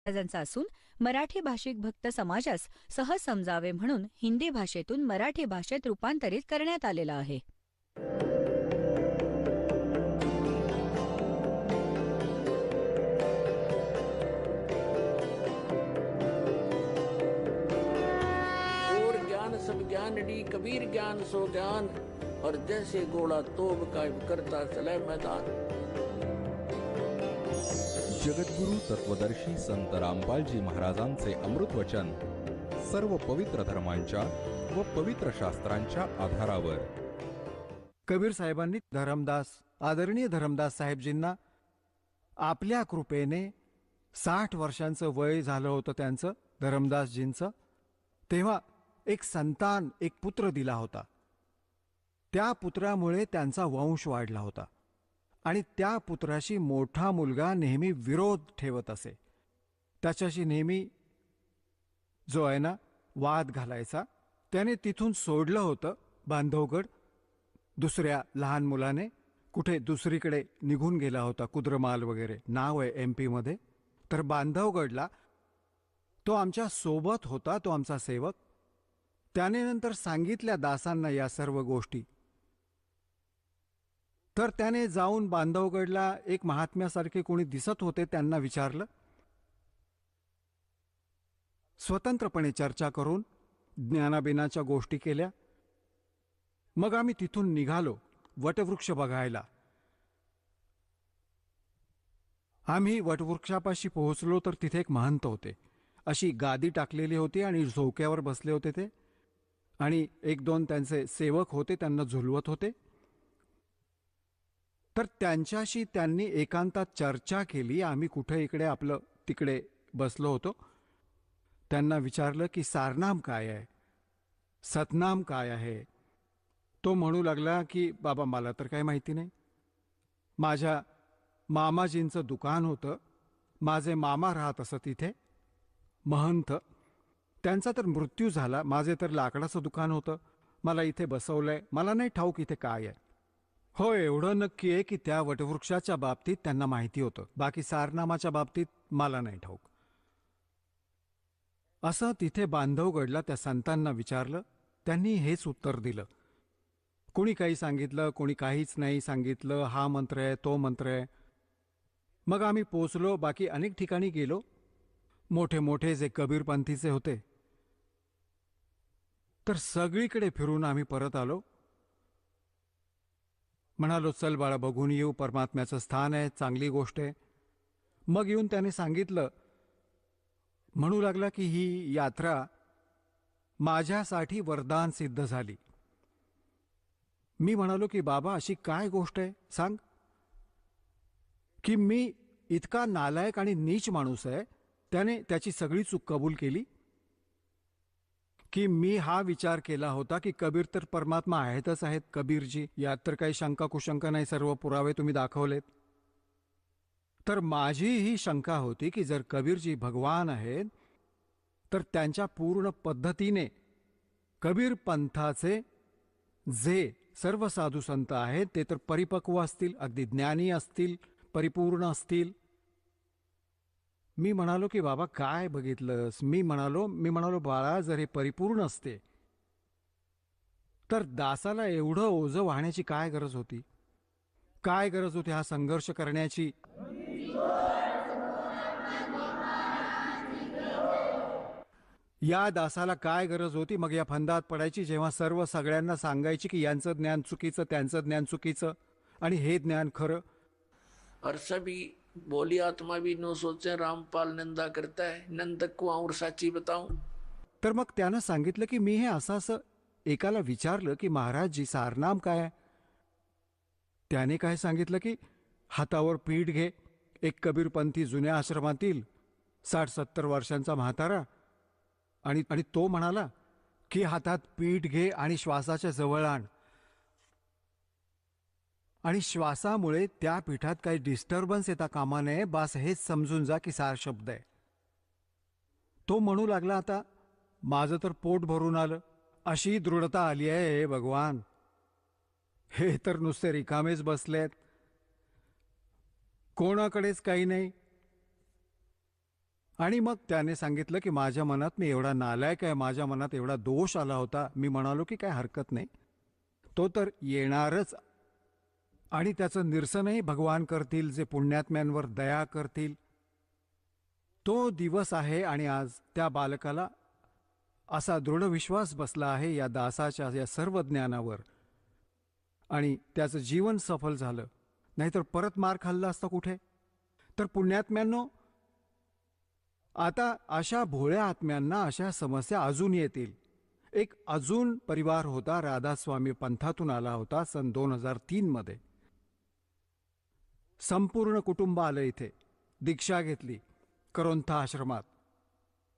महाराजांचा असून मराठी भाषिक भक्त समाजास सहज समजावे म्हणून हिंदी भाषेतून मराठी भाषेत रूपांतरित करण्यात आलेला आहे. और ज्ञान सब ज्ञान डी कबीर ज्ञान सो ज्ञान और जैसे घोड़ा तोब का करता चले मैदान. जगद्गुरु तत्वदर्शी संत रामपालजी महाराजांचे अमृत वचन सर्व पवित्र धर्मांच्या व पवित्र शास्त्रांच्या आधारावर. कबीर साहेबांनी आदरणीय धरमदास साहेबजींना आपल्या कृपेने 60 वर्षांचं वय झालं होतं त्यांचं, धरमदासजींचं. तेव्हा एक संतान, एक पुत्र दिला होता. त्या पुत्रामुळे त्यांचा वंश वाढला होता आणि त्या पुत्राशी मोठा मुलगा नेहमी विरोध ठेवत असे. त्याच्याशी नेहमी जो आहे ना वाद घालायचा. त्याने तिथून सोडलं होतं बांधवगड. दुसऱ्या लहान मुलाने कुठे दुसरीकडे निघून गेला होता, कुद्रमाल वगैरे नाव आहे MP मध्ये. तर बांधवगडला तो आमच्या सोबत होता, तो आमचा सेवक. त्याने नंतर सांगितल्या दासांना या सर्व गोष्टी. तर त्याने जाऊन बांधवगडला एक महात्म्यासारखे कोणी दिसत होते, त्यांना विचारलं. स्वतंत्रपणे चर्चा करून ज्ञानाबिनाच्या गोष्टी केल्या. मग आम्ही तिथून निघालो वटवृक्ष बघायला. आम्ही वटवृक्षापाशी पोहोचलो तर तिथे एक महंत होते. अशी गादी टाकलेली होती आणि झोक्यावर बसले होते ते. आणि 1-2 त्यांचे सेवक होते, त्यांना झुलवत होते. तर त्यांच्याशी त्यांनी एकांतात चर्चा केली. आम्ही कुठे इकडे आपलं तिकडे बसलो होतो. त्यांना विचारलं की सारनाम काय आहे, सतनाम काय आहे. तो म्हणू लागला की बाबा मला तर काही माहिती नाही. माझ्या मामाजींचं दुकान होतं, माझे मामा राहत असत तिथे महंत. त्यांचा तर मृत्यू झाला. माझे तर लाकडाचं दुकान होतं, मला इथे बसवलंय. मला नाही ठाऊक इथे काय आहे. हो, एवढं नक्की आहे की त्या वटवृक्षाच्या बाबतीत त्यांना माहिती होतं, बाकी सारनामाच्या बाबतीत मला नाही ठाऊक. असं तिथे बांधवगडला त्या संतांना विचारलं. त्यांनी हेच उत्तर दिलं. कोणी काही सांगितलं, कोणी काहीच नाही सांगितलं. हा मंत्र आहे, तो मंत्र आहे. मग आम्ही पोचलो. बाकी अनेक ठिकाणी गेलो. मोठे मोठे जे कबीरपंथीचे होते, तर सगळीकडे फिरून आम्ही परत आलो. म्हणालो चल बाळा बघून येऊ, परमात्म्याचं स्थान आहे, चांगली गोष्ट आहे. मग येऊन त्याने सांगितलं, म्हणू लागला की ही यात्रा माझ्यासाठी वरदान सिद्ध झाली. मी म्हणालो की बाबा अशी काय गोष्ट आहे सांग. की मी इतका नालायक आणि नीच माणूस आहे. त्याने त्याची सगळी चूक कबूल केली. की मी हा विचार केला होता की कबीर तर परमात्मा आहेतच आहेत, कबीरजी, यात तर काही शंका कुशंका नाही, सर्व पुरावे तुम्ही दाखवलेत. तर माझी ही शंका होती की जर कबीरजी भगवान आहेत तर त्यांच्या पूर्ण पद्धतीने कबीर पंथाचे जे सर्व साधू संत आहेत ते तर परिपक्व असतील, अगदी ज्ञानी असतील, परिपूर्ण असतील. मी म्हणालो की बाबा काय बघितलंस. मी म्हणालो बाळा जर हे परिपूर्ण असते तर दासाला एवढं ओझं वाहण्याची काय गरज होती, काय गरज होती हा संघर्ष करण्याची. या दासाला काय गरज होती मग या फंदात पडायची, जेव्हा सर्व सगळ्यांना सांगायची की यांचं ज्ञान चुकीचं, त्यांचं ज्ञान चुकीचं आणि हे ज्ञान खरं. और सभी बोली आत्मा भी नो सोचे रामपाल निंदा करता है, नंदक को और साची बताऊं. तर मग त्यानं सांगितलं की मी हे असं एकाला विचारलं की महाराजजी सारनाम काय आहे. त्याने काय सांगितलं की हातावर पीठ घे. एक कबीरपंथी जुन्या आश्रमातील 60-70 वर्षांचा म्हातारा, आणि तो म्हणाला की हातात पीठ घे आणि श्वासाच्या जवळ आण, आणि श्वासामुळे त्या पीठात काही डिस्टर्बन्स येता कामा नये, बस हेच समजून जा की सार शब्द आहे. तो म्हणू लागला आता माझं तर पोट भरून आलं, अशी दृढता आली आहे. हे भगवान, हे तर नुसते रिकामेच बसलेत, कोणाकडेच काही नाही. आणि मग त्याने सांगितलं की माझ्या मनात मी एवढा नालायक आहे, माझ्या मनात एवढा दोष आला होता. मी म्हणालो की काय हरकत नाही, तो तर येणारच आणि त्याचं निरसनही भगवान करतील, जे पुण्यात्म्यांवर दया करतील. तो दिवस आहे आणि आज त्या बालकाला असा दृढ विश्वास बसला आहे या दासाच्या या सर्व ज्ञानावर आणि त्याचं जीवन सफल झालं. नाहीतर परत मार खाल्ला असता कुठे. तर पुण्यात्म्यांनो, आता अशा भोळ्या आत्म्यांना अशा समस्या अजून येतील. एक अजून परिवार होता, राधास्वामी पंथातून आला होता सन 2003 मध्ये. संपूर्ण कुटुंब आलं इथे, दीक्षा घेतली करोंथा आश्रमात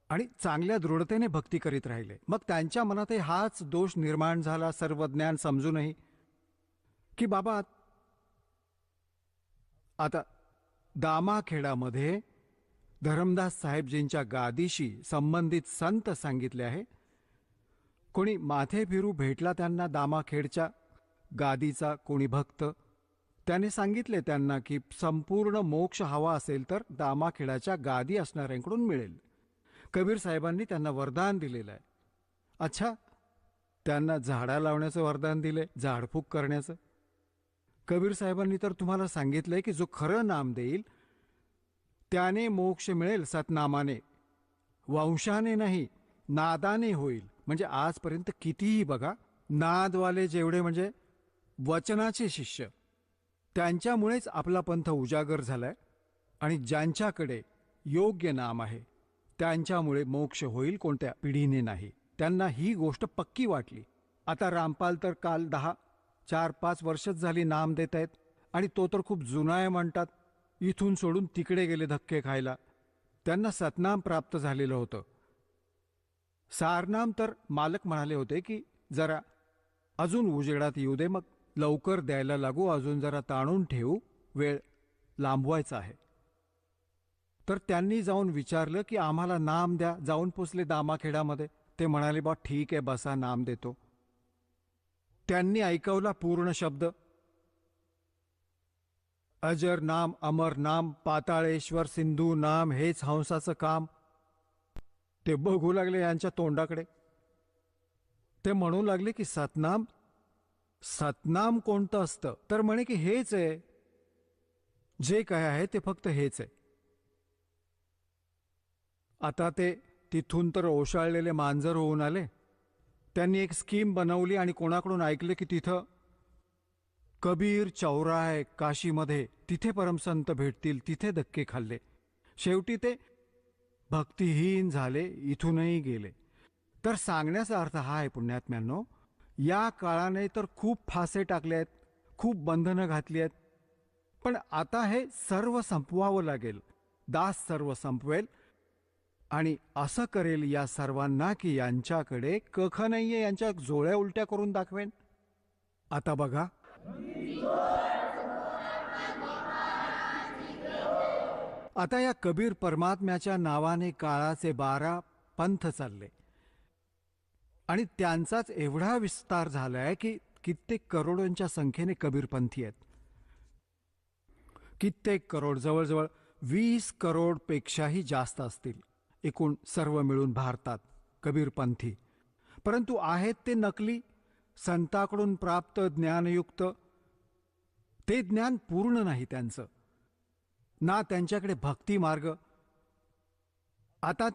आणि चांगल्या दृढतेने भक्ती करीत राहिले. मग त्यांच्या मनातही हाच दोष निर्माण झाला, सर्व ज्ञान समजूनही, की बाबा आता दामाखेडामध्ये धरमदास साहेबजींच्या गादीशी संबंधित संत सांगितले आहे. कोणी माथे फिरू भेटला त्यांना दामाखेडच्या गादीचा कोणी भक्त, त्याने सांगितले त्यांना की संपूर्ण मोक्ष हवा असेल तर दामाखेडाच्या गादी असणाऱ्यांकडून मिळेल. कबीर साहेबांनी त्यांना वरदान दिलेलं आहे. अच्छा, त्यांना झाडा लावण्याचं वरदान दिले, झाडफूक करण्याचं. कबीर साहेबांनी तर तुम्हाला सांगितलंय की जो खरं नाम देईल त्याने मोक्ष मिळेल सतनामाने, वंशाने नाही, नादाने होईल. म्हणजे आजपर्यंत कितीही बघा, नादवाले जेवढे म्हणजे वचनाचे शिष्य, त्यांच्यामुळेच आपला पंथ उजागर झालाय. आणि ज्यांच्याकडे योग्य नाम आहे त्यांच्यामुळे मोक्ष होईल, कोणत्या पिढीने नाही. त्यांना ही गोष्ट पक्की वाटली. आता रामपाल तर काल 4-5 वर्षच झाली नाम देत आहेत आणि तो तर खूप जुना आहे म्हणतात. इथून सोडून तिकडे गेले धक्के खायला. त्यांना सतनाम प्राप्त झालेलं होतं. सारनाम तर मालक म्हणाले होते की जरा अजून उजेडात येऊ दे, मग लवकर द्यायला लागू, अजून जरा ताणून ठेवू, वेळ लांबवायचा आहे. तर त्यांनी जाऊन विचारलं की आम्हाला नाम द्या. जाऊन पोचले दामाखेडामध्ये. ते म्हणाले बा ठीक आहे, बसा, नाम देतो. त्यांनी ऐकवला पूर्ण शब्द. अजर नाम, अमर नाम, पाताळेश्वर सिंधू नाम, हेच हंसाचं काम. ते बघू लागले यांच्या तोंडाकडे. ते म्हणू लागले की सतनाम, सतनाम कोणतं असतं? तर म्हणे की हेच आहे, जे काय आहे ते फक्त हेच आहे. आता ते तिथून तर ओशाळलेले मांजर होऊन आले. त्यांनी एक स्कीम बनवली आणि कोणाकडून ऐकले की तिथं कबीर चौरा आहे काशीमध्ये, तिथे परमसंत भेटतील. तिथे धक्के खाल्ले. शेवटी ते भक्तिहीन झाले, इथूनही गेले. तर सांगण्याचा अर्थ हा आहे पुण्यात्म्यांनो, या काळाने तर खूप फासे टाकले आहेत, खूप बंधनं घातली आहेत. पण आता हे सर्व संपवावं लागेल. दास सर्व संपवेल आणि असं करेल या सर्वांना की यांच्याकडे कख नाहीये, यांच्या जोळ्या उलट्या करून दाखवेन. आता बघा, आता या कबीर परमात्म्याच्या नावाने काळाचे 12 पंथ चालले आणि त्यांचाच एवढा विस्तार झालाय की कित्येक करोडोंच्या संख्येने कबीरपंथी आहेत. कित्येक करोड, जवळजवळ 20 करोड पेक्षाही जास्त असतील एकूण सर्व मिळून भारतात कबीरपंथी. परंतु आहेत ते नकली, संताकडून प्राप्त ज्ञानयुक्त. ते ज्ञान पूर्ण नाही त्यांचं, ना त्यांच्याकडे भक्ती मार्ग. आता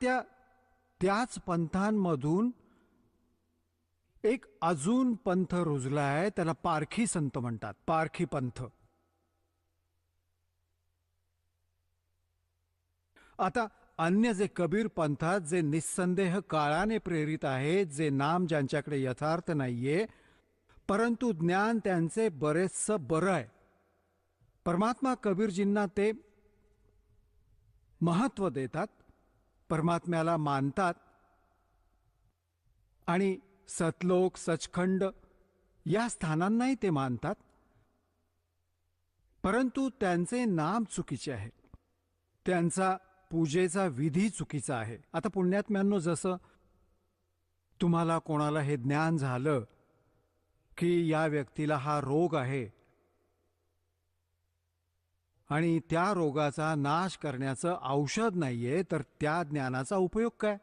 त्याच पंथांमधून एक अजून पंथ रुजला आहे, त्याला पारखी संत म्हणतात, पारखी पंथ. आता अन्य जे कबीर पंथात जे निस्संदेह काळाने प्रेरित आहेत, जे नाम ज्यांच्याकडे यथार्थ नाहीये, परंतु ज्ञान त्यांचे बरेचसं बरं आहे. परमात्मा कबीरजींना ते महत्व देतात, परमात्म्याला मानतात आणि सतलोक, सचखंड या स्थानांनाही ते मानतात. परंतु त्यांचे नाम चुकीचे आहे, त्यांचा पूजेचा विधी चुकीचा आहे. आता पुण्यात्म्यांनो, जसं तुम्हाला कोणाला हे ज्ञान झालं की या व्यक्तीला हा रोग आहे आणि त्या रोगाचा नाश करण्याचं औषध नाहीये, तर त्या ज्ञानाचा उपयोग काय?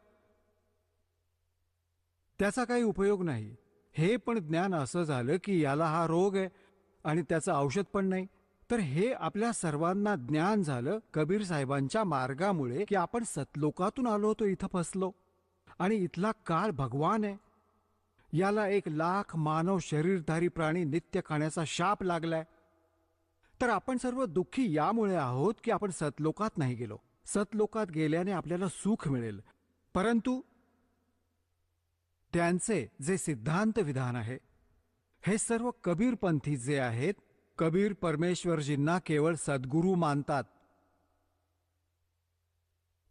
त्याचा काही उपयोग नाही. हे पण ज्ञान असं झालं की याला हा रोग आहे आणि त्याचं औषध पण नाही. तर हे आपल्या सर्वांना ज्ञान झालं कबीर साहेबांच्या मार्गामुळे की आपण सतलोकातून आलो होतो, इथं फसलो आणि इथला काळ भगवान आहे. याला 1,00,000 मानव शरीरधारी प्राणी नित्य खाण्याचा शाप लागलाय. तर आपण सर्व दुःखी यामुळे आहोत की आपण सतलोकात नाही गेलो. सतलोकात गेल्याने आपल्याला सुख मिळेल, परंतु त्यांचे जे सिद्धांत विधान आहे हे सर्व कबीरपंथी जे आहेत, कबीर परमेश्वरजींना केवळ सद्गुरू मानतात,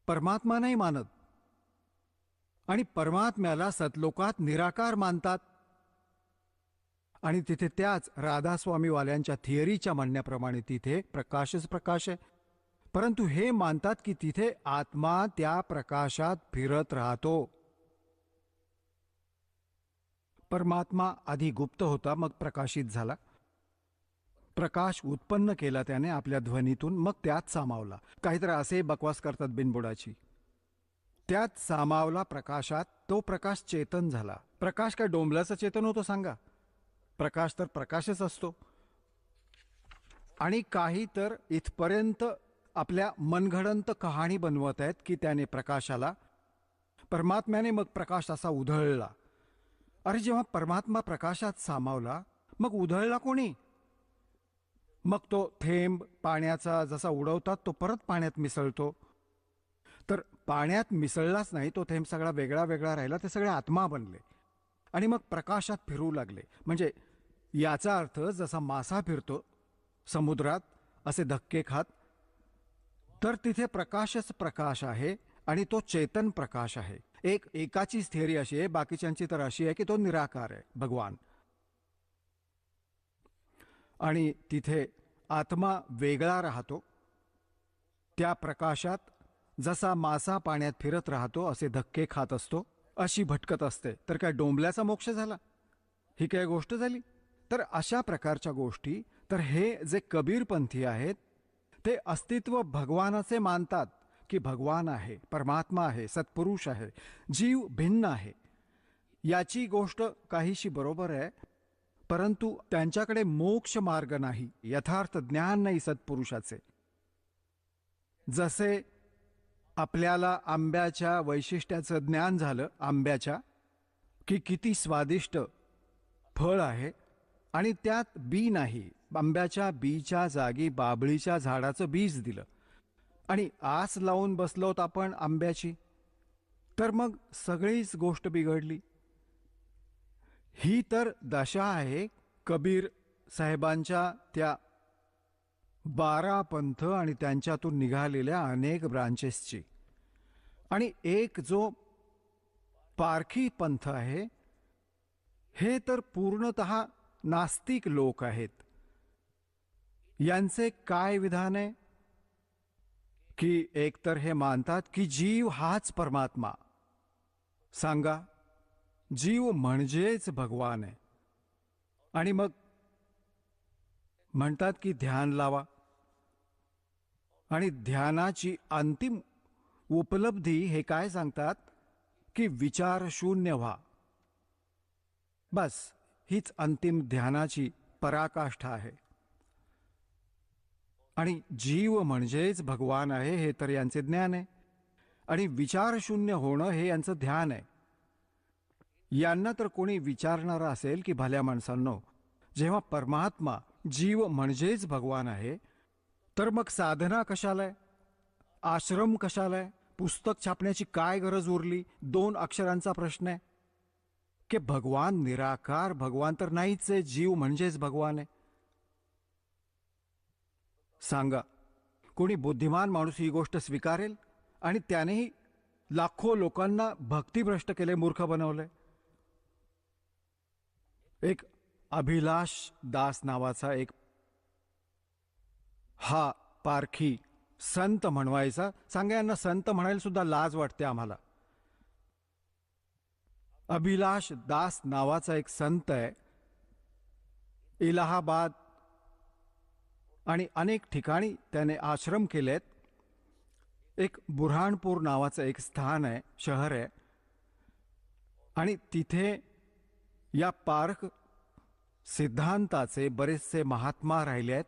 परमात्मा नाही मानत. आणि परमात्म्याला सतलोकात निराकार मानतात. आणि तिथे त्याच राधास्वामीवाल्यांच्या थिअरीच्या म्हणण्याप्रमाणे तिथे प्रकाशच प्रकाश आहे. परंतु हे मानतात की तिथे आत्मा त्या प्रकाशात फिरत राहतो. परमात्मा आधी गुप्त होता, मग प्रकाशित झाला. प्रकाश उत्पन्न केला त्याने आपल्या ध्वनीतून, मग त्यात सामावला. काहीतरी असे बकवास करतात बिनबुडाची. त्यात सामावला प्रकाशात, तो प्रकाश चेतन झाला. प्रकाश काय डोंबल्याचं चेतन होतो सांगा? प्रकाश तर प्रकाशच असतो. आणि काही तर इथपर्यंत आपल्या मनघडंत कहाणी बनवत आहेत की त्याने प्रकाशाला, परमात्म्याने मग प्रकाश असा उधळला. अरे जेव्हा परमात्मा प्रकाशात सामावला, मग उधळला कोणी? मग तो थेंब पाण्याचा जसा उडवतात तो परत पाण्यात मिसळतो. तर पाण्यात मिसळलाच नाही तो थेंब, सगळा वेगळा वेगळा राहिला. ते सगळे आत्मा बनले आणि मग प्रकाशात फिरू लागले. म्हणजे याचा अर्थ जसा मासा फिरतो समुद्रात असे धक्के खात, तर तिथे प्रकाशच प्रकाश आहे आणि तो चेतन प्रकाश आहे. एकाचीच थिअरी अशी आहे, बाकीच्यांची तर अशी आहे की तो निराकार आहे, भगवान. आणि तिथे आत्मा वेगळा राहतो. त्या प्रकाशात जसा मासा पाण्यात फिरत राहतो असे धक्के खात असतो, अशी भटकत असते. तर काय डोंबल्याचा मोक्ष झाला? ही काय गोष्ट झाली? तर अशा प्रकारच्या गोष्टी. तर हे जे कबीरपंथी आहेत ते अस्तित्व भगवानाचे मानतात की भगवान आहे, परमात्मा आहे, सत्पुरुष आहे, जीव भिन्न आहे. याची गोष्ट काहीशी बरोबर आहे, परंतु त्यांच्याकडे मोक्ष मार्ग नाही, यथार्थ ज्ञान नाही सत्पुरुषाचे. जसे आपल्याला आंब्याच्या वैशिष्ट्याचं ज्ञान झालं, आंब्याच्या की किती स्वादिष्ट फळ आहे आणि त्यात बी नाही, आंब्याच्या बीच्या जागी बाभळीच्या झाडाचं बीज दिलं आणि आस लावून बसलोत आपण आंब्याची, तर मग सगळीच गोष्ट बिघडली. ही तर दशा आहे कबीर साहेबांच्या त्या 12 पंथ आणि त्यांच्यातून निघालेल्या अनेक ब्रांचेसची. आणि एक जो पारखी पंथ आहे हे तर पूर्णतः नास्तिक लोक आहेत. यांचे काय विधान आहे की एकतर हे मानतात की जीव हाच परमात्मा. सांगा, जीव म्हणजेच भगवान आहे. आणि मग म्हणतात की ध्यान लावा आणि ध्यानाची अंतिम उपलब्धी हे काय सांगतात की विचार शून्य व्हा. बस हीच अंतिम ध्यानाची पराकाष्ठा आहे. आणि जीव म्हणजेच भगवान आहे हे तर यांचे ज्ञान आहे आणि विचार शून्य होणं हे यांचं ध्यान आहे. यांना तर कोणी विचारणारा असेल की भल्या माणसांनो, जेव्हा परमात्मा जीव म्हणजेच भगवान आहे तर मग साधना कशाला आहे, आश्रम कशाला आहे, पुस्तक छापण्याची काय गरज उरली? 2 अक्षरांचा प्रश्न आहे की भगवान निराकार, भगवान तर नाहीच आहे, जीव म्हणजेच भगवान आहे. सांगा, कोणी बुद्धिमान माणूस ही गोष्ट स्वीकारेल? आणि त्यानेही लाखो लोकांना भक्तिभ्रष्ट केले, मूर्ख बनवले. एक अभिलाष दास नावाचा एक हा पारखी संत म्हणवायचा. सांगा, यांना संत म्हणायला सुद्धा लाज वाटते आम्हाला. अभिलाष दास नावाचा एक संत आहे, इलाहाबाद आणि अनेक ठिकाणी त्याने आश्रम केलेत. एक बुऱ्हाणपूर नावाचं एक स्थान आहे, शहर आहे, आणि तिथे या पारख सिद्धांताचे बरेचसे महात्मा राहिले आहेत.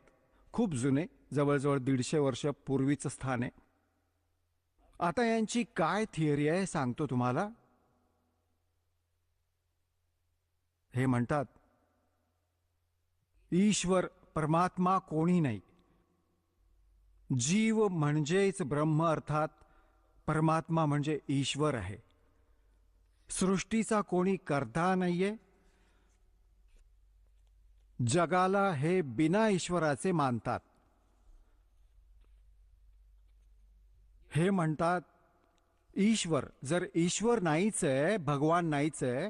खूप जुने, जवळजवळ 150 वर्ष पूर्वीचं स्थान आहे. आता यांची काय थिअरी आहे सांगतो तुम्हाला. हे म्हणतात, ईश्वर परमात्मा कोणी नाही. जीव म्हणजेच ब्रह्म, अर्थात परमात्मा म्हणजे ईश्वर आहे. सृष्टीचा कोणी कर्ता नाहीये. जगाला हे बिना ईश्वराचे मानतात. हे म्हणतात, ईश्वर जर ईश्वर नाहीच आहे, भगवान नाहीच आहे,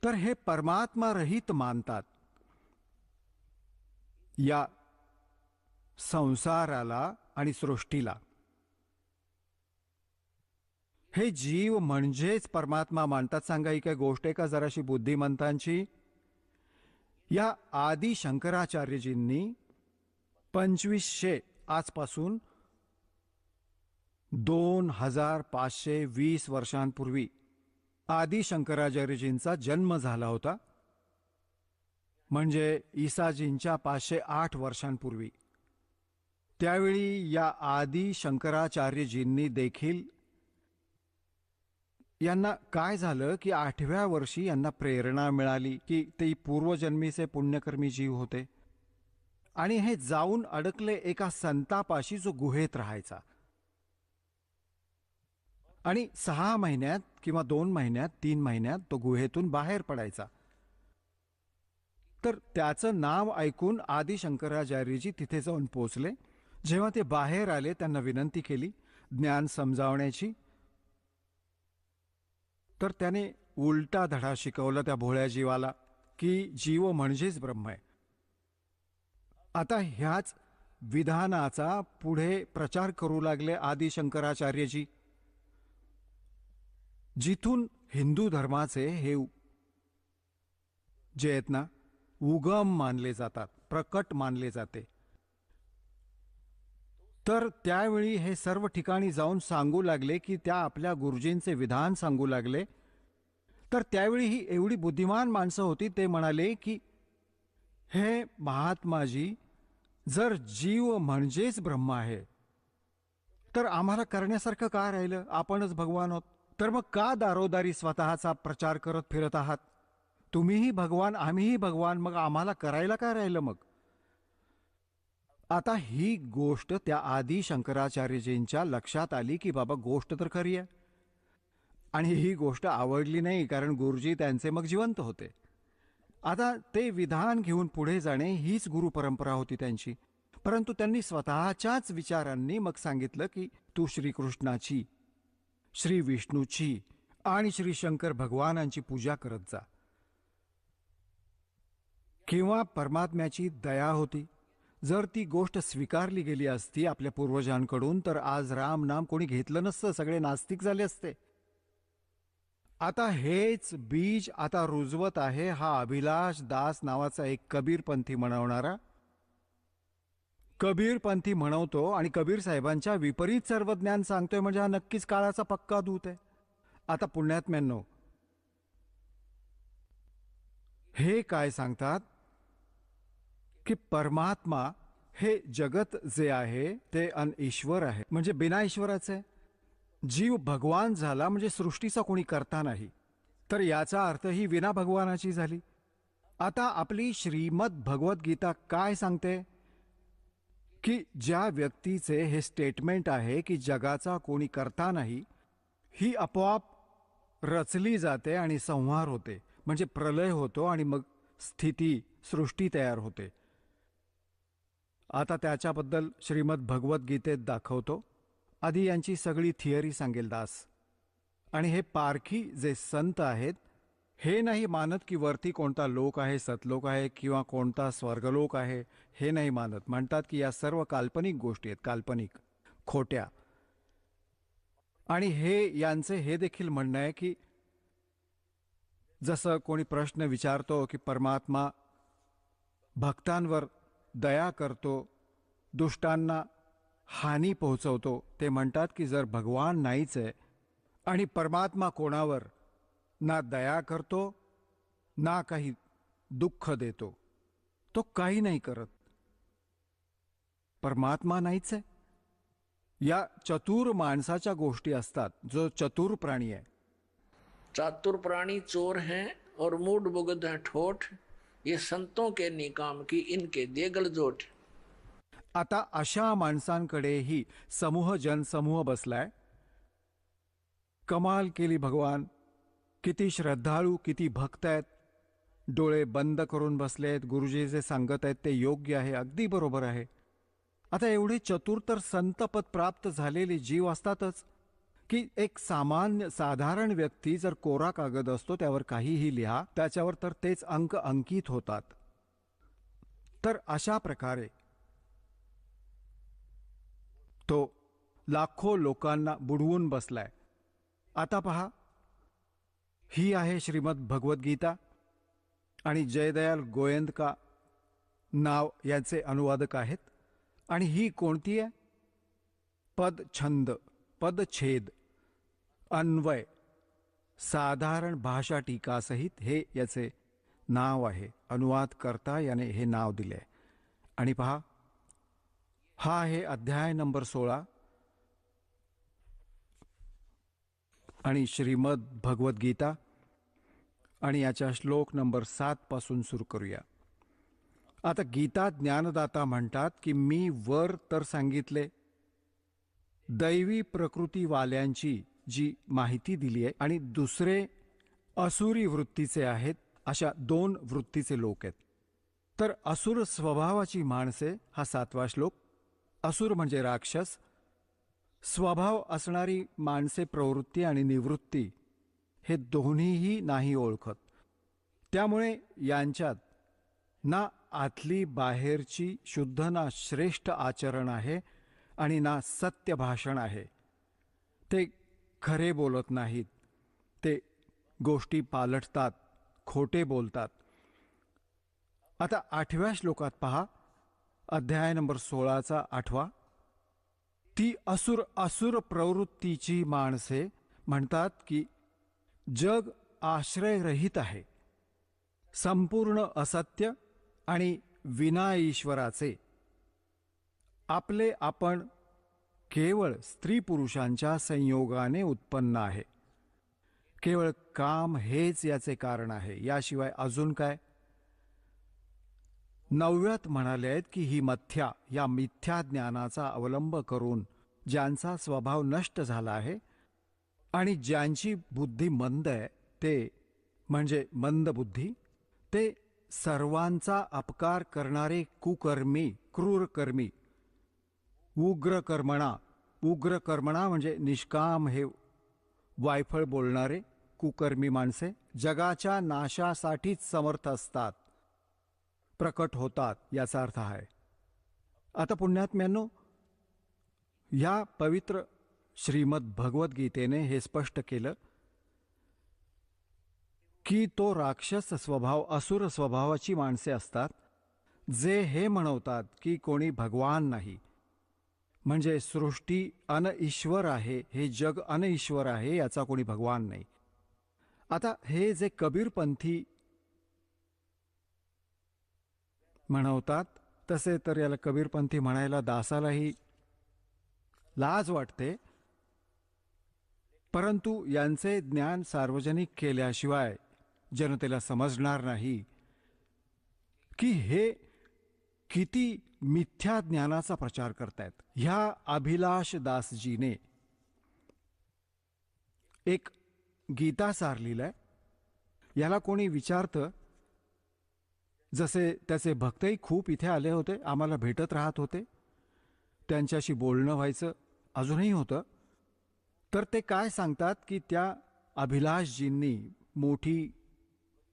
तर हे परमात्मा रहित मानतात. या संसाराला आणि सृष्टीला हे जीव म्हणजेच परमात्मा मानतात. सांगा, ही काय गोष्ट आहे का जराशी बुद्धिमंतांची? या आदि शंकराचार्यजींनी 2500 आजपासून 2520 वर्षांपूर्वी आदि शंकराचार्यजींचा जन्म झाला होता. म्हणजे ईसाजींच्या 508 वर्षांपूर्वी. त्यावेळी या आदि शंकराचार्यजींनी देखील, यांना काय झालं की 8व्या वर्षी यांना प्रेरणा मिळाली की ते पूर्वजन्मीचे पुण्यकर्मी जीव होते आणि हे जाऊन अडकले एका संतापाशी जो गुहेत राहायचा. आणि 6 महिन्यात किंवा 2 महिन्यात 3 महिन्यात तो गुहेतून बाहेर पडायचा. तर त्याचं नाव ऐकून आदि शंकराचार्यजी तिथे जाऊन पोचले. जेव्हा ते बाहेर आले, त्यांना विनंती केली ज्ञान समजावण्याची. तर त्याने उलटा धडा शिकवला त्या भोळ्या जीवाला की जीव म्हणजेच ब्रह्म आहे. आता ह्याच विधानाचा पुढे प्रचार करू लागले आदि शंकराचार्यजी. जिथून हिंदू धर्माचे हे जे आहेत ना, उगम मानले जातात, प्रकट मानले जाते. तर त्यावेळी हे सर्व ठिकाणी जाऊन सांगू लागले की त्या आपल्या गुरुजींचे विधान सांगू लागले. तर त्यावेळी ही एवढी बुद्धिमान माणसं होती, ते म्हणाले की हे महात्माजी, जर जीव म्हणजेच ब्रह्म आहे तर आम्हाला करण्यासारखं काय राहिलं? आपणच भगवान आहोत. तर मग का दारोदारी स्वतःचा प्रचार करत फिरत आहात? तुम्हीही भगवान, आम्हीही भगवान, मग आम्हाला करायला काय राहिलं मग? आता ही गोष्ट त्या आदि शंकराचार्यजींच्या लक्षात आली की बाबा गोष्ट तर खरी आहे. आणि ही गोष्ट आवडली नाही, कारण गुरुजी त्यांचे मग जिवंत होते. आता ते विधान घेऊन पुढे जाणे हीच गुरु परंपरा होती त्यांची. परंतु त्यांनी स्वतःच्याच विचारांनी मग सांगितलं की तू श्रीकृष्णाची, श्री विष्णूची आणि श्री शंकर भगवानांची पूजा करत जा. किंवा परमात्म्याची दया होती. जर ती गोष्ट स्वीकारली गेली असती आपल्या पूर्वजांकडून, तर आज राम नाम कोणी घेतलं नसतं, सगळे नास्तिक झाले असते. आता हेच बीज आता रुजवत आहे हा अभिलाष दास नावाचा एक कबीरपंथी म्हणवणारा. कबीरपंथी म्हणवतो आणि कबीर साहेबांच्या विपरीत सर्व ज्ञान सांगतोय, म्हणजे हा नक्कीच काळाचा पक्का दूत आहे. आता पुण्यात्म्यांनो, हे काय सांगतात की परमात्मा हे जगत जे आहे ते ईश्वर आहे, म्हणजे बिना ईश्वराचे. जीव भगवान झाला म्हणजे सृष्टीचा कोणी करता नाही, तर याचा अर्थ ही विना भगवानाची झाली. आता आपली श्रीमद भगवद्गीता काय सांगते की ज्या व्यक्तीचे हे स्टेटमेंट आहे की जगाचा कोणी करता नाही, ही आपोआप रचली जाते आणि संहार होते, म्हणजे प्रलय होतो आणि मग स्थिती, सृष्टी तयार होते. आता त्याच्याबद्दल श्रीमद भगवद्गीतेत दाखवतो. आधी यांची सगळी थिअरी सांगेल दास. आणि हे पारखी जे संत आहेत हे नाही मानत की वरती कोणता लोक आहे, सतलोक आहे किंवा कोणता स्वर्गलोक आहे, हे नाही मानत. म्हणतात की या सर्व काल्पनिक गोष्टी आहेत, काल्पनिक, खोट्या. आणि हे यांचे हे देखील म्हणणं आहे की जसं कोणी प्रश्न विचारतो की परमात्मा भक्तांवर दया करतो, दुष्टांना हानी पोहोचवतो, ते म्हणतात की जर भगवान नाहीच आहे आणि परमात्मा कोणावर ना दया करतो ना काही दुःख देतो, तो काही नाही करत, परमात्मा नाहीच आहे. या चतुर माणसाच्या गोष्टी असतात, जो चतुर प्राणी आहे. चातुर प्राणी चोर हैं और मूड बुगद हैं ठोठ, ये संतों के निकाम की इनके देगल जोट. आता अशा माणसांकडेही समूह जनसमूह बसलाय. कमाल केली भगवान, किती श्रद्धाळू, किती भक्त आहेत, डोळे बंद करून बसलेत. गुरुजी जे सांगत आहेत ते योग्य आहे, अगदी बरोबर आहे. आता एवढे चतुर तर संतपद प्राप्त झालेले जीव असतातच, की एक सामान्य साधारण व्यक्ती जर कोरा कागद असतो त्यावर काहीही लिहा, त्याच्यावर तर तेच अंक अंकित होतात. तर अशा प्रकारे तो लाखो लोकांना बुडवून बसलाय. आता पहा, ही आहे श्रीमद भगवद्गीता आणि जयदयाल गोयंदका नाव यांचे अनुवादक आहेत. आणि ही कोणती आहे? पदछंद, पदछेद, अन्वय, साधारण भाषा टीकासहित हे याचे नाव आहे. अनुवाद करता याने हे नाव दिले. आणि पहा, हा आहे अध्याय नंबर 16 आणि श्रीमद भगवद्गीता, आणि याच्या श्लोक नंबर 7 पासून सुरू करूया. आता गीता ज्ञानदाता म्हणतात की मी वर तर सांगितले दैवी प्रकृतीवाल्यांची जी माहिती दिली आहे, आणि दुसरे असुरी वृत्तीचे आहेत, अशा 2 वृत्तीचे लोक आहेत. तर असुर स्वभावाची माणसे हा 7वा श्लोक. असुर म्हणजे राक्षस. स्वभाव असणारी माणसे प्रवृत्ती आणि निवृत्ती हे दोन्हीही नाही ओळखत. त्यामुळे यांच्यात ना आतली बाहेरची शुद्ध ना श्रेष्ठ आचरण आहे आणि ना सत्य भाषण आहे. ते खरे बोलत नाहीत, ते गोष्टी पालटतात, खोटे बोलतात. आता 8व्या श्लोकात पहा, अध्याय नंबर 16चा 8वा. ती असुर प्रवृत्तीची माणसे म्हणतात की जग आश्रयरहित आहे, संपूर्ण असत्य आणि विना ईश्वराचे. आपले आपण केवळ स्त्री पुरुषांच्या संयोगाने उत्पन्न आहे. केवळ काम हेच याचे कारण आहे, याशिवाय अजून काय. 9व्यात म्हणाले आहेत की ही मथ्या, या मिथ्या ज्ञानाचा अवलंब करून ज्यांचा स्वभाव नष्ट झाला आहे आणि ज्यांची बुद्धी मंद आहे, ते म्हणजे मंद बुद्धी, ते सर्वांचा अपकार करणारे कुकर्मी, क्रूरकर्मी, उग्रकर्मणा. उग्रकर्मणा म्हणजे निष्काम हे वायफळ बोलणारे कुकर्मी माणसे जगाच्या नाशासाठीच समर्थ असतात, प्रकट होतात, याचा अर्थ आहे. आता पुण्यात्म्यांनो, या पवित्र श्रीमद भगवद्गीतेने हे स्पष्ट केलं की तो राक्षस स्वभाव, असुर स्वभावाची माणसे असतात, जे हे म्हणवतात की कोणी भगवान नाही, म्हणजे सृष्टी अनईश्वर आहे, हे जग अनईश्वर आहे, याचा कोणी भगवान नाही. आता हे जे कबीरपंथी म्हणवतात, तसे तर याला कबीरपंथी म्हणायला दासालाही लाज वाटते. परंतु यांचे ज्ञान सार्वजनिक केल्याशिवाय जनतेला समजणार नाही की हे किती मिथ्या ज्ञानाचा प्रचार करतायत. ह्या अभिलाष दासजीने एक गीतासार लिहिलाय. याला कोणी विचारतं, जसे त्याचे भक्तही खूप इथे आले होते, आम्हाला भेटत राहत होते, त्यांच्याशी बोलणं व्हायचं, अजूनही होतं. तर ते काय सांगतात की त्या अभिलाषजींनी मोठी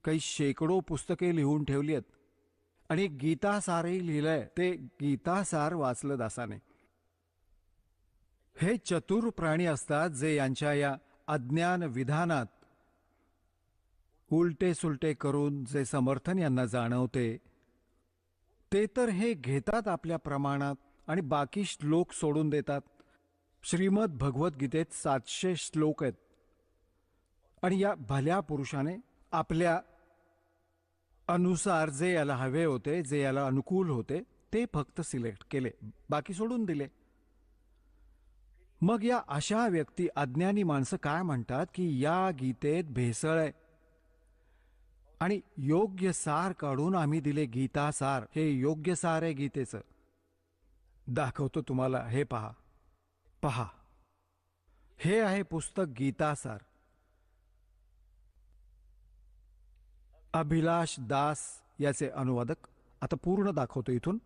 काही शेकडो पुस्तके लिहून ठेवली आहेत आणि गीतासारही लिहिलंय. ते गीतासार वाचलं दासाने. हे चतुर प्राणी असतात जे यांच्या या अज्ञान विधानात उलटे सुलटे करून जे समर्थन यांना जाणवते, ते तर हे घेतात आपल्या प्रमाणात आणि बाकी श्लोक सोडून देतात. श्रीमद भगवद्गीतेत 700 श्लोक आहेत आणि या भल्या पुरुषाने आपल्या अनुसार जे याला हवे होते, जे याला अनुकूल होते, ते फक्त सिलेक्ट केले, बाकी सोडून दिले. मग या अशा व्यक्ती, अज्ञानी माणसं काय म्हणतात की या गीतेत भेसळ आहे आणि योग्य सार काढून आम्ही दिले गीता सार. हे योग्य सार आहे गीतेचं. दाखवतो तुम्हाला, हे पहा पहा, हे आहे पुस्तक गीता सार. अभिलाष दास याचे अनुवादक. आता पूर्ण दाखवतो इथून.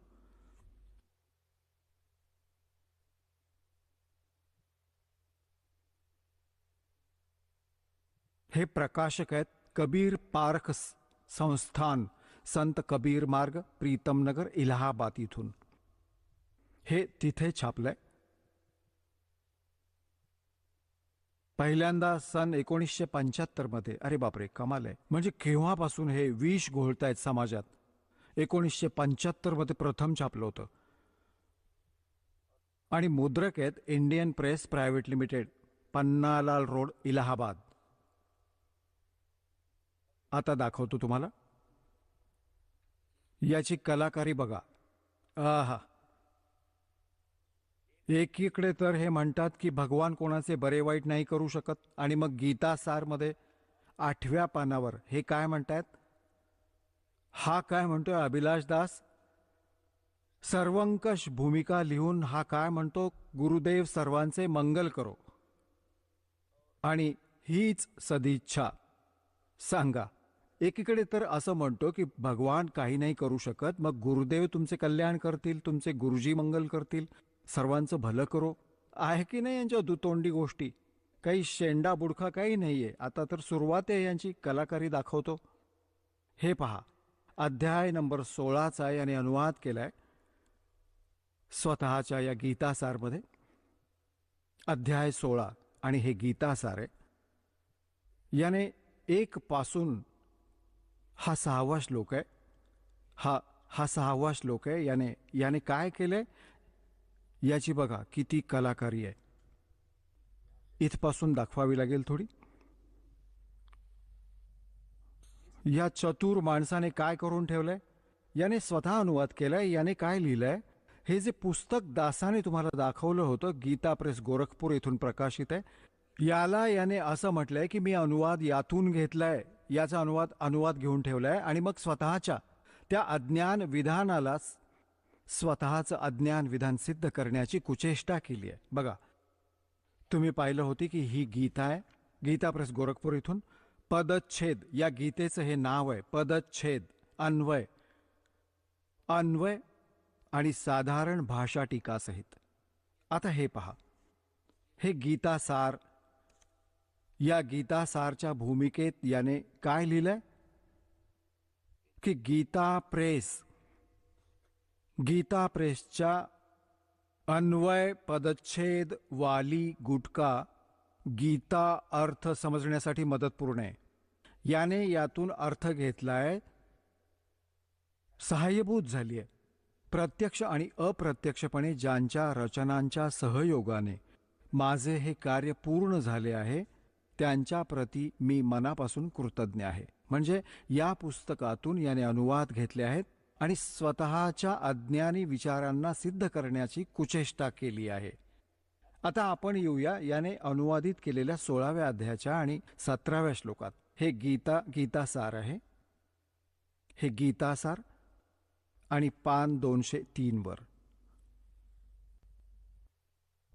हे प्रकाशक आहेत कबीर पारख संस्थान, संत कबीर मार्ग, प्रीतम नगर, इलाहाबाद इथून. हे तिथे छापलंय. पहिल्यांदा सन 1975 मध्ये. अरे बापरे, कमाल आहे. म्हणजे केव्हापासून हे विष घोळतायत समाजात. 1975 मध्ये प्रथम छापलं होतं आणि मुद्रक आहेत Indian press private limited, Pannalal road, Allahabad. आता दाखवतो तुम्हाला. याची कलाकारी बघा. आहा, एकीकडे तर हे म्हणतात की भगवान कोणाचे बरे वाईट नाही करू शकत, आणि मग गीता सारमध्ये 8व्या पानावर हे काय म्हणतात? हा काय म्हणतोय अभिलाष दास? सर्वंकष भूमिका लिहून हा काय म्हणतो? गुरुदेव सर्वांचे मंगल करो. आणि हीच सदिच्छा. सांगा, एकीकडे तर असं म्हणतो की भगवान काही नाही करू शकत, मग गुरुदेव तुमचे कल्याण करतील, तुमचे गुरुजी मंगल करतील, सर्वांचं भलं करो. आहे की नाही यांच्या दुतोंडी गोष्टी? काही शेंडा बुडखा काही नाहीये. आता तर सुरुवात आहे यांची. कलाकारी दाखवतो. हे पहा, अध्याय नंबर 16चा याने अनुवाद केलाय स्वतःच्या या गीतासारमध्ये. अध्याय 16 आणि हे गीतासार आहे. याने 1 पासून हा 6वा श्लोक आहे. हा 6वा श्लोक आहे. याने काय केलंय याची बघा किती कलाकारी आहे. इथपासून दाखवावी लागेल थोडी. या चतुर माणसाने काय करून ठेवलंय? याने स्वतः अनुवाद केलाय. याने काय लिहिलंय? हे जे पुस्तक दासाने तुम्हाला दाखवलं होतं, गीता प्रेस गोरखपूर इथून प्रकाशित आहे, याला याने असं म्हटलंय की मी अनुवाद यातून घेतलाय, याचा अनुवाद घेऊन ठेवलाय आणि मग स्वतःच्या त्या अज्ञान विधानाला स्वतःचं अज्ञान विधान सिद्ध करण्याची कुचेष्टा केली आहे. बघा, तुम्ही पाहिलं होती की ही गीता आहे, गीता प्रेस गोरखपूर इथून. पदच्छेद, या गीतेचं हे नाव आहे. पदच्छेद, अन्वय आणि साधारण भाषा टीका सहित. आता हे पहा, हे गीतासार. या गीतासारच्या भूमिकेत याने काय लिहिलंय की गीता प्रेसच्या अन्वय पदच्छेद वाली गुटका गीता अर्थ समजण्यासाठी मदतपूर्ण आहे. याने यातून अर्थ घेतलाय, सहाय्यभूत झाली आहे. प्रत्यक्ष आणि अप्रत्यक्षपणे ज्यांच्या रचनांच्या सहयोगाने माझे हे कार्य पूर्ण झाले आहे, त्यांच्या प्रती मी मनापासून कृतज्ञ आहे. म्हणजे या पुस्तकातून याने अनुवाद घेतले आहेत आणि स्वतःच्या अज्ञानी विचारांना सिद्ध करण्याची कुचेष्टा केली आहे. आता आपण येऊया याने अनुवादित केलेल्या 16व्या अध्यायाच्या आणि 17व्या श्लोकात. हे गीतासार आहे. हे गीतासार आणि पान 203 वर.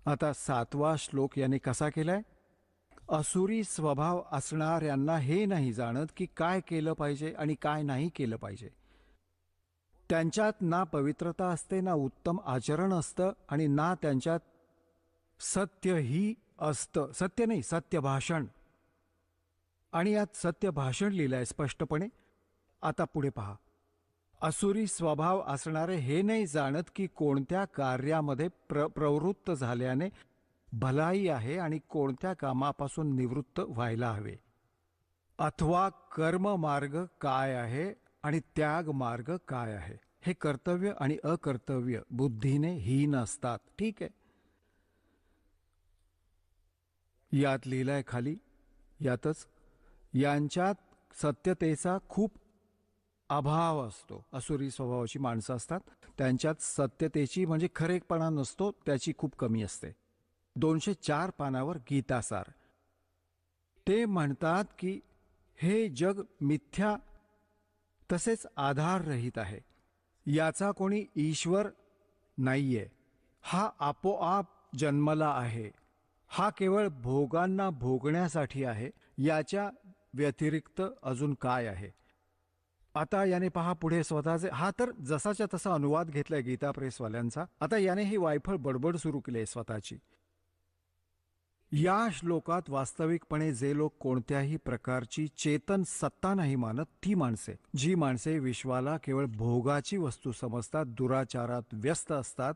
आता 7वा श्लोक याने कसा केलाय? असुरी स्वभाव असणाऱ्यांना हे नाही जाणत की काय केलं पाहिजे आणि काय नाही केलं पाहिजे. त्यांच्यात ना पवित्रता असते, ना उत्तम आचरण असतं आणि ना त्यांच्यात सत्यही असतं. सत्य नाही, सत्य भाषण. आणि यात सत्य भाषण लिहिलंय स्पष्टपणे. आता पुढे पहा. असुरी स्वभाव असणारे हे नाही जाणत की कोणत्या कार्यामध्ये प्रवृत्त झाल्याने भलाई आहे आणि कोणत्या कामापासून निवृत्त व्हायला हवे, अथवा कर्म मार्ग काय आहे आणि त्याग मार्ग काय आहे. हे कर्तव्य आणि अकर्तव्य बुद्धीने हीन असतात. ठीक आहे. यात लिहिलंय खाली, यातच, यांच्यात सत्यतेचा खूप अभाव असतो. असुरी स्वभावाची माणसं असतात, त्यांच्यात सत्यतेची म्हणजे खरेपणा नसतो, त्याची खूप कमी असते. 204 पानावर गीतासार. ते म्हणतात की हे जग मिथ्या तसेच आधाररहित आहे. याचा कोणी ईश्वर नाहीये. हा आपोआप जन्मला आहे. हा केवळ भोगांना भोगण्यासाठी आहे. याच्या व्यतिरिक्त अजून काय आहे? आता याने पहा पुढे स्वतःचे, हा तर जसाच्या तसा अनुवाद घेतलाय गीता प्रेसवाल्यांचा. आता याने ही वायफळ बडबड सुरू केली आहे स्वतःची. या श्लोकात वास्तविकपणे जे लोक कोणत्याही प्रकारची चेतन सत्ता नाही मानत, ती माणसे, जी माणसे विश्वाला केवळ भोगाची वस्तू समजतात, दुराचारात व्यस्त असतात,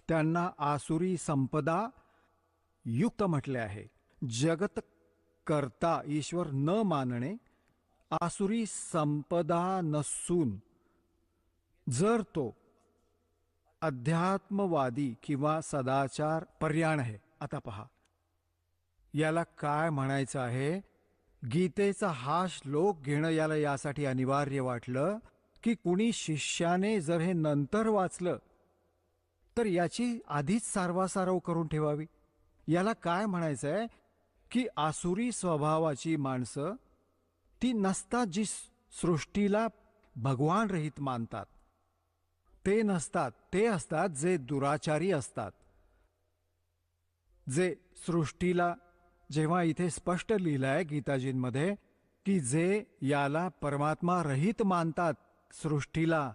त्यांना आसुरी संपदा युक्त म्हटले आहे. जगत करता ईश्वर न मानणे आसुरी संपदा नसून जर तो अध्यात्मवादी किंवा सदाचार पर्याण आहे. आता पहा, याला काय म्हणायचं आहे? गीतेचा हा श्लोक घेणं याला यासाठी अनिवार्य वाटलं की कुणी शिष्याने जर हे नंतर वाचलं तर याची आधीच सारवासारव करून ठेवावी. याला काय म्हणायचंय की आसुरी स्वभावाची माणसं ती नसतात जी सृष्टीला भगवान रहित मानतात. ते नसतात. ते असतात जे दुराचारी असतात, जे सृष्टीला, जेव्हा इथे स्पष्ट लिहिलंय गीताजींमध्ये की जे याला परमात्मा रहित मानतात, सृष्टीला,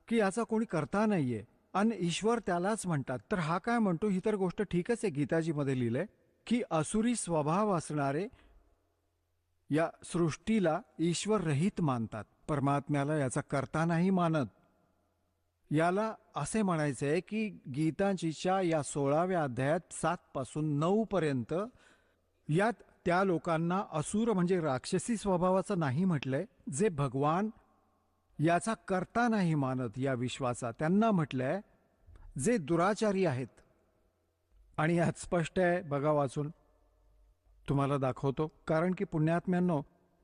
की याचा कोणी करता नाहीये आणि ईश्वर त्यालाच म्हणतात. तर हा काय म्हणतो? ही तर गोष्ट ठीकच आहे, गीताजीमध्ये लिहिलंय की असुरी स्वभाव असणारे या सृष्टीला ईश्वर रहित मानतात, परमात्म्याला याचा करता नाही मानत. याला असे म्हणायचंय की गीताजीच्या या 16व्या अध्यायात 7 पासून 9 पर्यंत यात त्या लोकांना असुर म्हणजे राक्षसी स्वभावाचं नाही म्हटलंय, जे भगवान याचा करता नाही मानत या विश्वाचा. त्यांना म्हटलंय जे दुराचारी आहेत. आणि यात स्पष्ट आहे, बघा वाचून, तुम्हाला दाखवतो. कारण की पुण्यात्म्यांनो,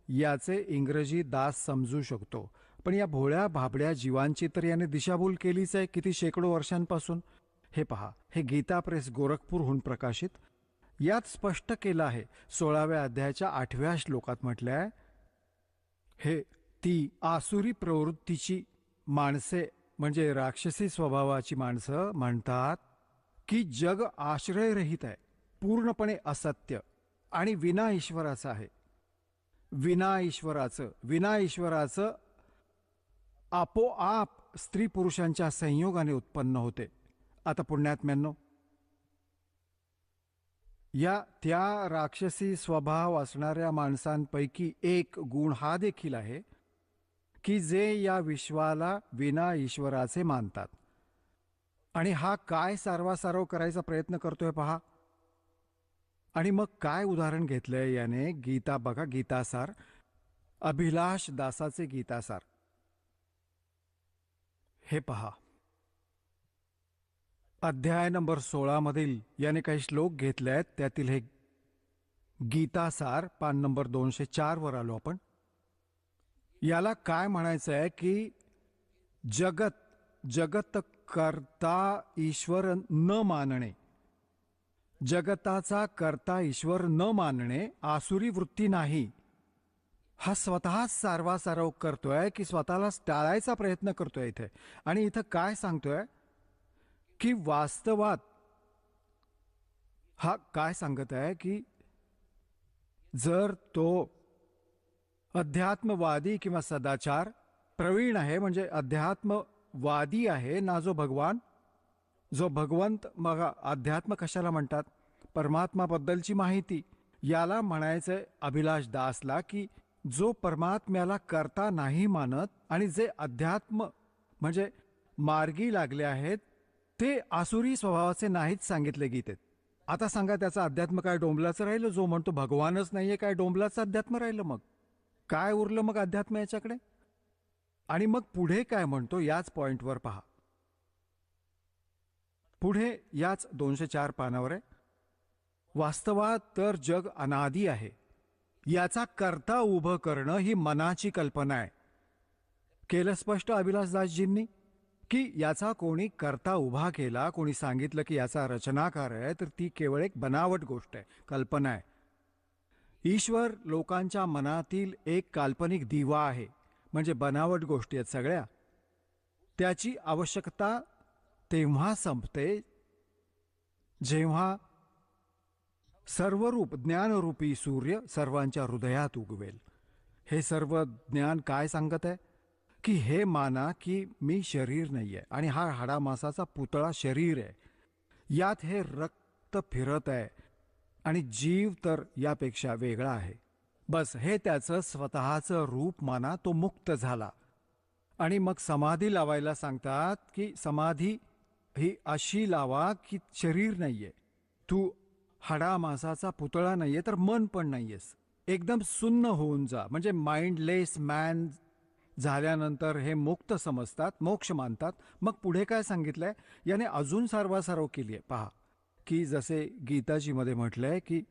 याचे इंग्रजी दास समजू शकतो, पण या भोळ्या भाबड्या जीवांची तर याने दिशाभूल केलीच आहे किती शेकडो वर्षांपासून. हे पहा, हे गीता प्रेस गोरखपूरहून प्रकाशित. यात स्पष्ट केलं आहे, 16व्या अध्यायाच्या 8व्या श्लोकात म्हटलंय, हे ती आसुरी प्रवृत्तीची माणसे म्हणजे राक्षसी स्वभावाची माणसं म्हणतात की जग आश्रयरहित आहे, पूर्णपणे असत्य आणि विना ईश्वराचं आहे. विना ईश्वराचं आपोआप स्त्री पुरुषांच्या संयोगाने उत्पन्न होते. आता पुण्यात्म्यांनो, या त्या राक्षसी स्वभाव असणाऱ्या माणसांपैकी एक गुण हा देखील आहे की जे या विश्वाला विना ईश्वराचे मानतात. आणि हा काय सारवासारव करायचा प्रयत्न करतोय पहा. आणि मग काय उदाहरण घेतलंय याने? गीता बघा, गीतासार, अभिलाष दासाचे गीतासार. हे पहा, अध्याय नंबर 16 मधील याने काही श्लोक घेतले आहेत, त्यातील हे गीतासार, पान नंबर 204 वर आलो आपण. याला काय म्हणायचं आहे की जगत करता ईश्वर न मानणे, जगताचा करता ईश्वर न मानणे आसुरी वृत्ती नाही. हा स्वतःच सारवासारव करतोय की स्वतःलाच टाळायचा प्रयत्न करतोय इथे. आणि इथं काय सांगतोय की वास्तवात हा काय सांगत आहे की जर तो अध्यात्मवादी किंवा सदाचार प्रवीण आहे, म्हणजे अध्यात्मवादी आहे ना, जो भगवंत, मग अध्यात्म कशाला म्हणतात? परमात्माबद्दलची माहिती. याला म्हणायचंय अभिलाष दासला की जो परमात्म्याला करता नाही मानत आणि जे अध्यात्म म्हणजे मार्गी लागले आहेत ते आसुरी स्वभावाचे नाहीच सांगितले गीतेत. आता सांगा, त्याचा अध्यात्म काय डोंबलाचं राहिलं? जो म्हणतो भगवानच नाहीये, काय डोंबलाचं अध्यात्म राहिलं? मग काय उरलं मग अध्यात्म याच्याकडे? आणि मग पुढे काय म्हणतो याच पॉइंटवर पहा. पुढे याच 204 पानावर आहे. वास्तवात तर जग अनादी आहे. याचा करता उभं करणं ही मनाची कल्पना आहे. केलं स्पष्ट अभिलाषदासजींनी की याचा कोणी करता उभा केला, कोणी सांगितलं की याचा रचनाकार आहे, तर ती केवळ एक बनावट गोष्ट आहे, कल्पना आहे. ईश्वर लोकांच्या मनातील एक काल्पनिक दिवा आहे, म्हणजे बनावट गोष्टी आहेत सगळ्या. त्याची आवश्यकता तेव्हा संपते जेव्हा सर्वरूप ज्ञानरूपी सूर्य सर्वांच्या हृदयात उगवेल. हे सर्व ज्ञान काय सांगत आहे की हे माना की मी शरीर नाहीये आणि हा हाडामासाचा पुतळा शरीर आहे. यात हे रक्त फिरत आहे आणि जीव तर यापेक्षा वेगळा आहे. बस हे त्याचं स्वतःचं रूप माना. तो मुक्त झाला. आणि मग समाधी लावायला सांगतात की समाधी ही अशी लावा की शरीर नाहीये, तू हाडामासाचा पुतळा नाहीये, तर मन पण नाहीयेस. एकदम सुन्न होऊन जा. म्हणजे माइंडलेस मॅन झाल्यानंतर हे मुक्त समजतात, मोक्ष मानतात. मग पुढे काय सांगितलंय याने अजून सर्वासर्व केली आहे. पहा की जसे गीताजीमध्ये म्हटलंय की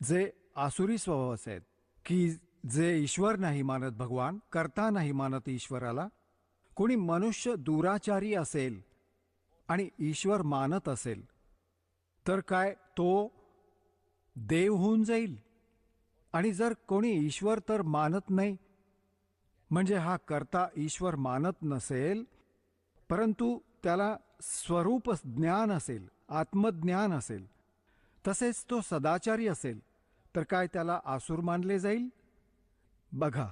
जे आसुरी स्वभावाचे आहेत, की जे ईश्वर नाही मानत, भगवान करता नाही मानत ईश्वराला, कोणी मनुष्य दुराचारी असेल आणि ईश्वर मानत असेल तर काय तो देव होऊन जाईल. आणि जर कोणी ईश्वर तर मानत नाही, म्हणजे हा करता ईश्वर मानत नसेल, परंतु त्याला स्वरूप ज्ञान असेल, आत्मज्ञान असेल, तसेच तो सदाचारी असेल, तर काय त्याला आसुर मानले जाईल. बघा,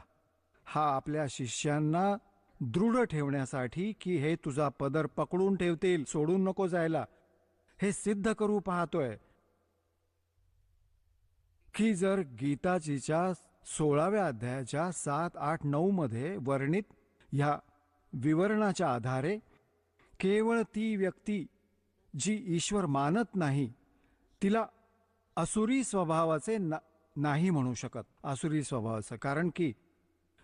हा आपल्या शिष्यांना दृढ ठेवण्यासाठी की हे तुझा पदर पकडून ठेवतील, सोडून नको जायला, हे सिद्ध करू पाहतोय की जर गीताजीच्या 16व्या अध्यायाच्या 7, 8, 9 मध्ये वर्णित ह्या विवरणाच्या आधारे केवळ ती व्यक्ती जी ईश्वर मानत नाही तिला असुरी स्वभावाचे नाही म्हणू शकत. असुरी स्वभावाचं कारण की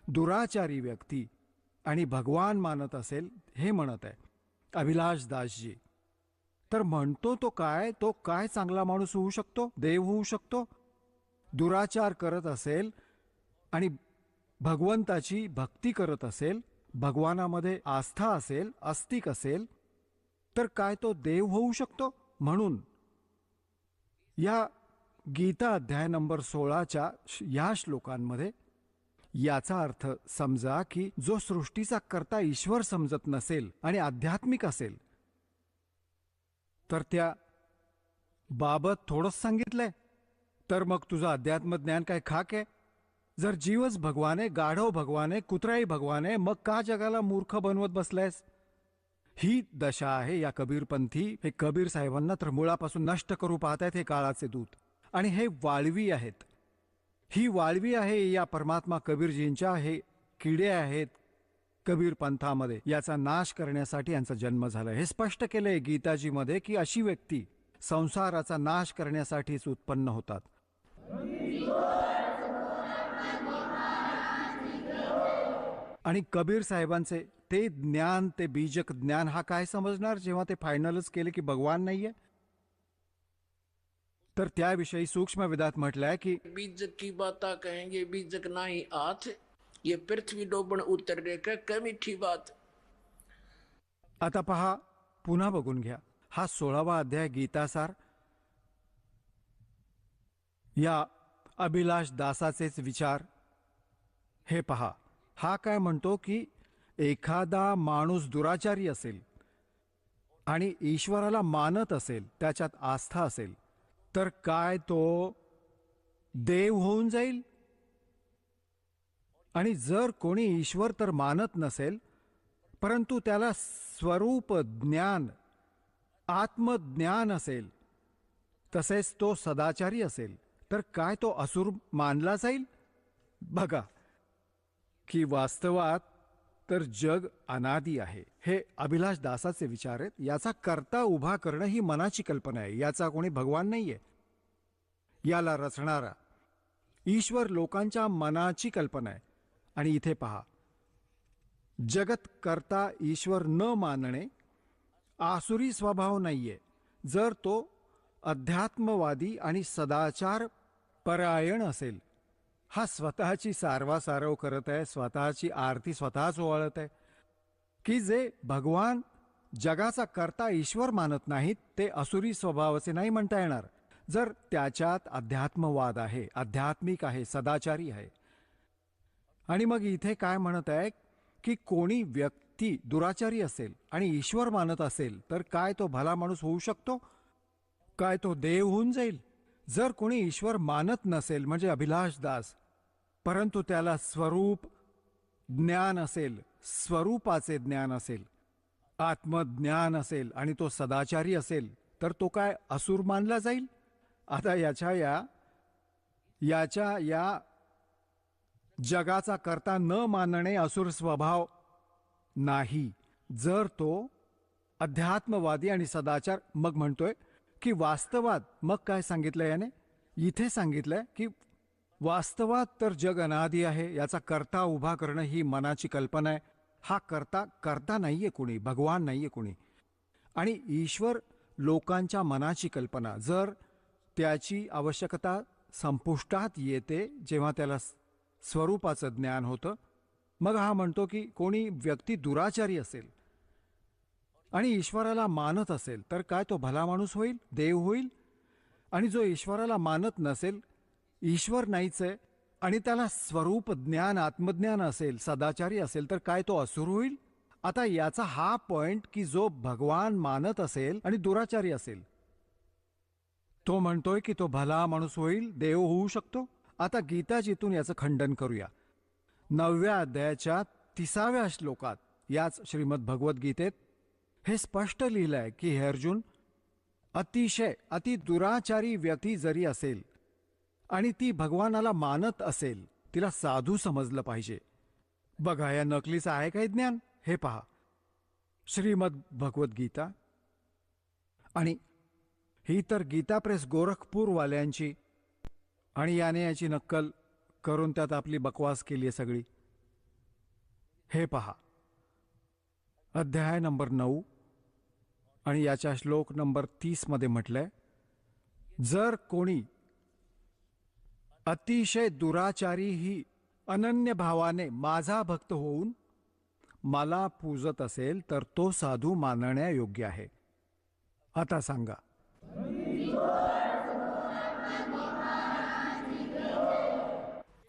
दुराचारी व्यक्ती आणि भगवान मानत असेल, हे म्हणत आहे अभिलाषदासजी. तर म्हणतो तो काय चांगला माणूस होऊ शकतो, देव होऊ शकतो. दुराचार करत असेल आणि भगवंताची भक्ती करत असेल, भगवानामध्ये आस्था असेल, आस्तिक असेल, तर काय तो देव होऊ शकतो. म्हणून या गीता अध्याय नंबर 16च्या या श्लोकांमध्ये याचा अर्थ समजा की जो सृष्टीचा कर्ता ईश्वर समजत नसेल आणि आध्यात्मिक असेल, तर त्या बाबत थोडंच सांगितलंय, तर मग तुझं अध्यात्म ज्ञान काय खाक आहे. जर जीवच भगवान आहे, गाढव भगवान आहे, कुत्राही भगवान आहे, मग का जगाला मूर्ख बनवत बसलायस. ही दशा आहे या कबीरपंथी. हे कबीर साहेबांना तर मुळापासून नष्ट करू पाहतायत हे काळाचे दूत. आणि हे वाळवी आहेत. ही वाळवी आहे या परमात्मा कबीरजींच्या. हे किडे आहेत कबीर पंथामध्ये. याचा नाश करण्यासाठी यांचा जन्म झाला. हे स्पष्ट केलंय गीताजीमध्ये की अशी व्यक्ती संसाराचा नाश करण्यासाठीच उत्पन्न होतात. आणि कबीर साहेबांचे ते ज्ञान, ते बीजक ज्ञान हा काय समजणार जेव्हा ते फायनलच केले की भगवान नाहीये. तर त्याविषयी सूक्ष्म वेदात म्हटलंय की बीजक की बाता कहेंगे, बीजक नाही आथ, ये पृथ्वी डोबण उतरने का क्या मीठी बात. आता पहा, पुन्हा बघून घ्या हा 16वा अध्याय गीतासार. या अभिलाष दासाचेच विचार हे पहा. हा काय म्हणतो की एखादा माणूस दुराचारी असेल आणि ईश्वराला मानत असेल, त्याच्यात आस्था असेल, तर काय तो देव होऊन जाईल. आणि जर कोणी ईश्वर तर मानत नसेल, परंतु त्याला स्वरूप ज्ञान, आत्मज्ञान असेल, तसेच तो सदाचारी असेल, तर काय तो असुर मानला जाईल. बघा की वास्तवात तर जग अनादी आहे. हे अभिलाष दासाचे विचार आहेत. याचा करता उभा करणं ही मनाची कल्पना आहे. याचा कोणी भगवान नाहीये. याला रचणारा ईश्वर लोकांच्या मनाची कल्पना आहे. आणि इथे पहा जगत करता ईश्वर न मानणे आसुरी स्वभाव नाहीये. जर तो अध्यात्मवादी आणि सदाचार परायण असेल, हा स्वतःची सारवासारव करत आहे, स्वतःची आरती स्वतःच ओवाळत आहे, की जे भगवान जगाचा करता ईश्वर मानत नाहीत ते असुरी स्वभावाचे नाही म्हणता येणार. जर त्याच्यात अध्यात्मवाद आहे, आध्यात्मिक आहे, सदाचारी आहे. आणि मग इथे काय म्हणत आहे की कोणी व्यक्ती दुराचारी असेल आणि ईश्वर मानत असेल तर काय तो भला माणूस होऊ शकतो? काय तो देव होऊन जाईल? जर कोणी ईश्वर मानत नसेल म्हणजे अभिलाष दास, परंतु त्याला स्वरूप ज्ञान असेल, स्वरूपाचे ज्ञान असेल, आत्मज्ञान असेल आणि तो सदाचारी असेल तर तो काय असुर मानला जाईल? आता याच्या या जगाचा करता न मानणे असुर स्वभाव नाही. जर तो अध्यात्मवादी आणि सदाचार, मग म्हणतोय की वास्तवात मग काय सांगितलं याने? इथे सांगितलंय की वास्तवात तर जग अनादी आहे, याचा करता उभा करणं ही मनाची कल्पना आहे. हा करता नाहीये कुणी, भगवान नाहीये कुणी. आणि ईश्वर लोकांच्या मनाची कल्पना. जर त्याची आवश्यकता संपुष्टात येते जेव्हा त्याला स्वरूपाचं ज्ञान होतं, मग हा म्हणतो की कोणी व्यक्ती दुराचारी असेल आणि ईश्वराला मानत असेल तर काय तो भला माणूस होईल, देव होईल? आणि जो ईश्वराला मानत नसेल, ईश्वर नाहीच आहे आणि त्याला स्वरूप ज्ञान, आत्मज्ञान असेल, सदाचारी असेल तर काय तो असुर होईल? आता याचा हा पॉइंट की जो भगवान मानत असेल आणि दुराचारी असेल, तो म्हणतोय की तो भला माणूस होईल, देव होऊ शकतो. आता गीताजीतून याचं खंडन करूया. 9व्या अध्यायाच्या 30व्या श्लोकात याच श्रीमद भगवद्गीतेत हे स्पष्ट लिहिलंय की हे अर्जुन, अतिशय अति दुराचारी व्यक्ती जरी असेल आणि ती भगवानाला मानत असेल, तिला साधू समजलं पाहिजे. बघा या नकलीचं आहे काही ज्ञान? हे पहा, श्रीमद भगवद्गीता. आणि ही तर गीता प्रेस गोरखपूरवाल्यांची, आणि याने याची नक्कल करून त्यात आपली बकवास केली आहे सगळी. हे पहा, अध्याय नंबर 9 आणि याच्या श्लोक नंबर 30 मध्ये म्हटलंय, जर कोणी अतिशय दुराचारी ही अनन्य भावाने माझा भक्त होऊन मला पूजत असेल तर तो साधू मानण्यायोग्य आहे. आता सांगा,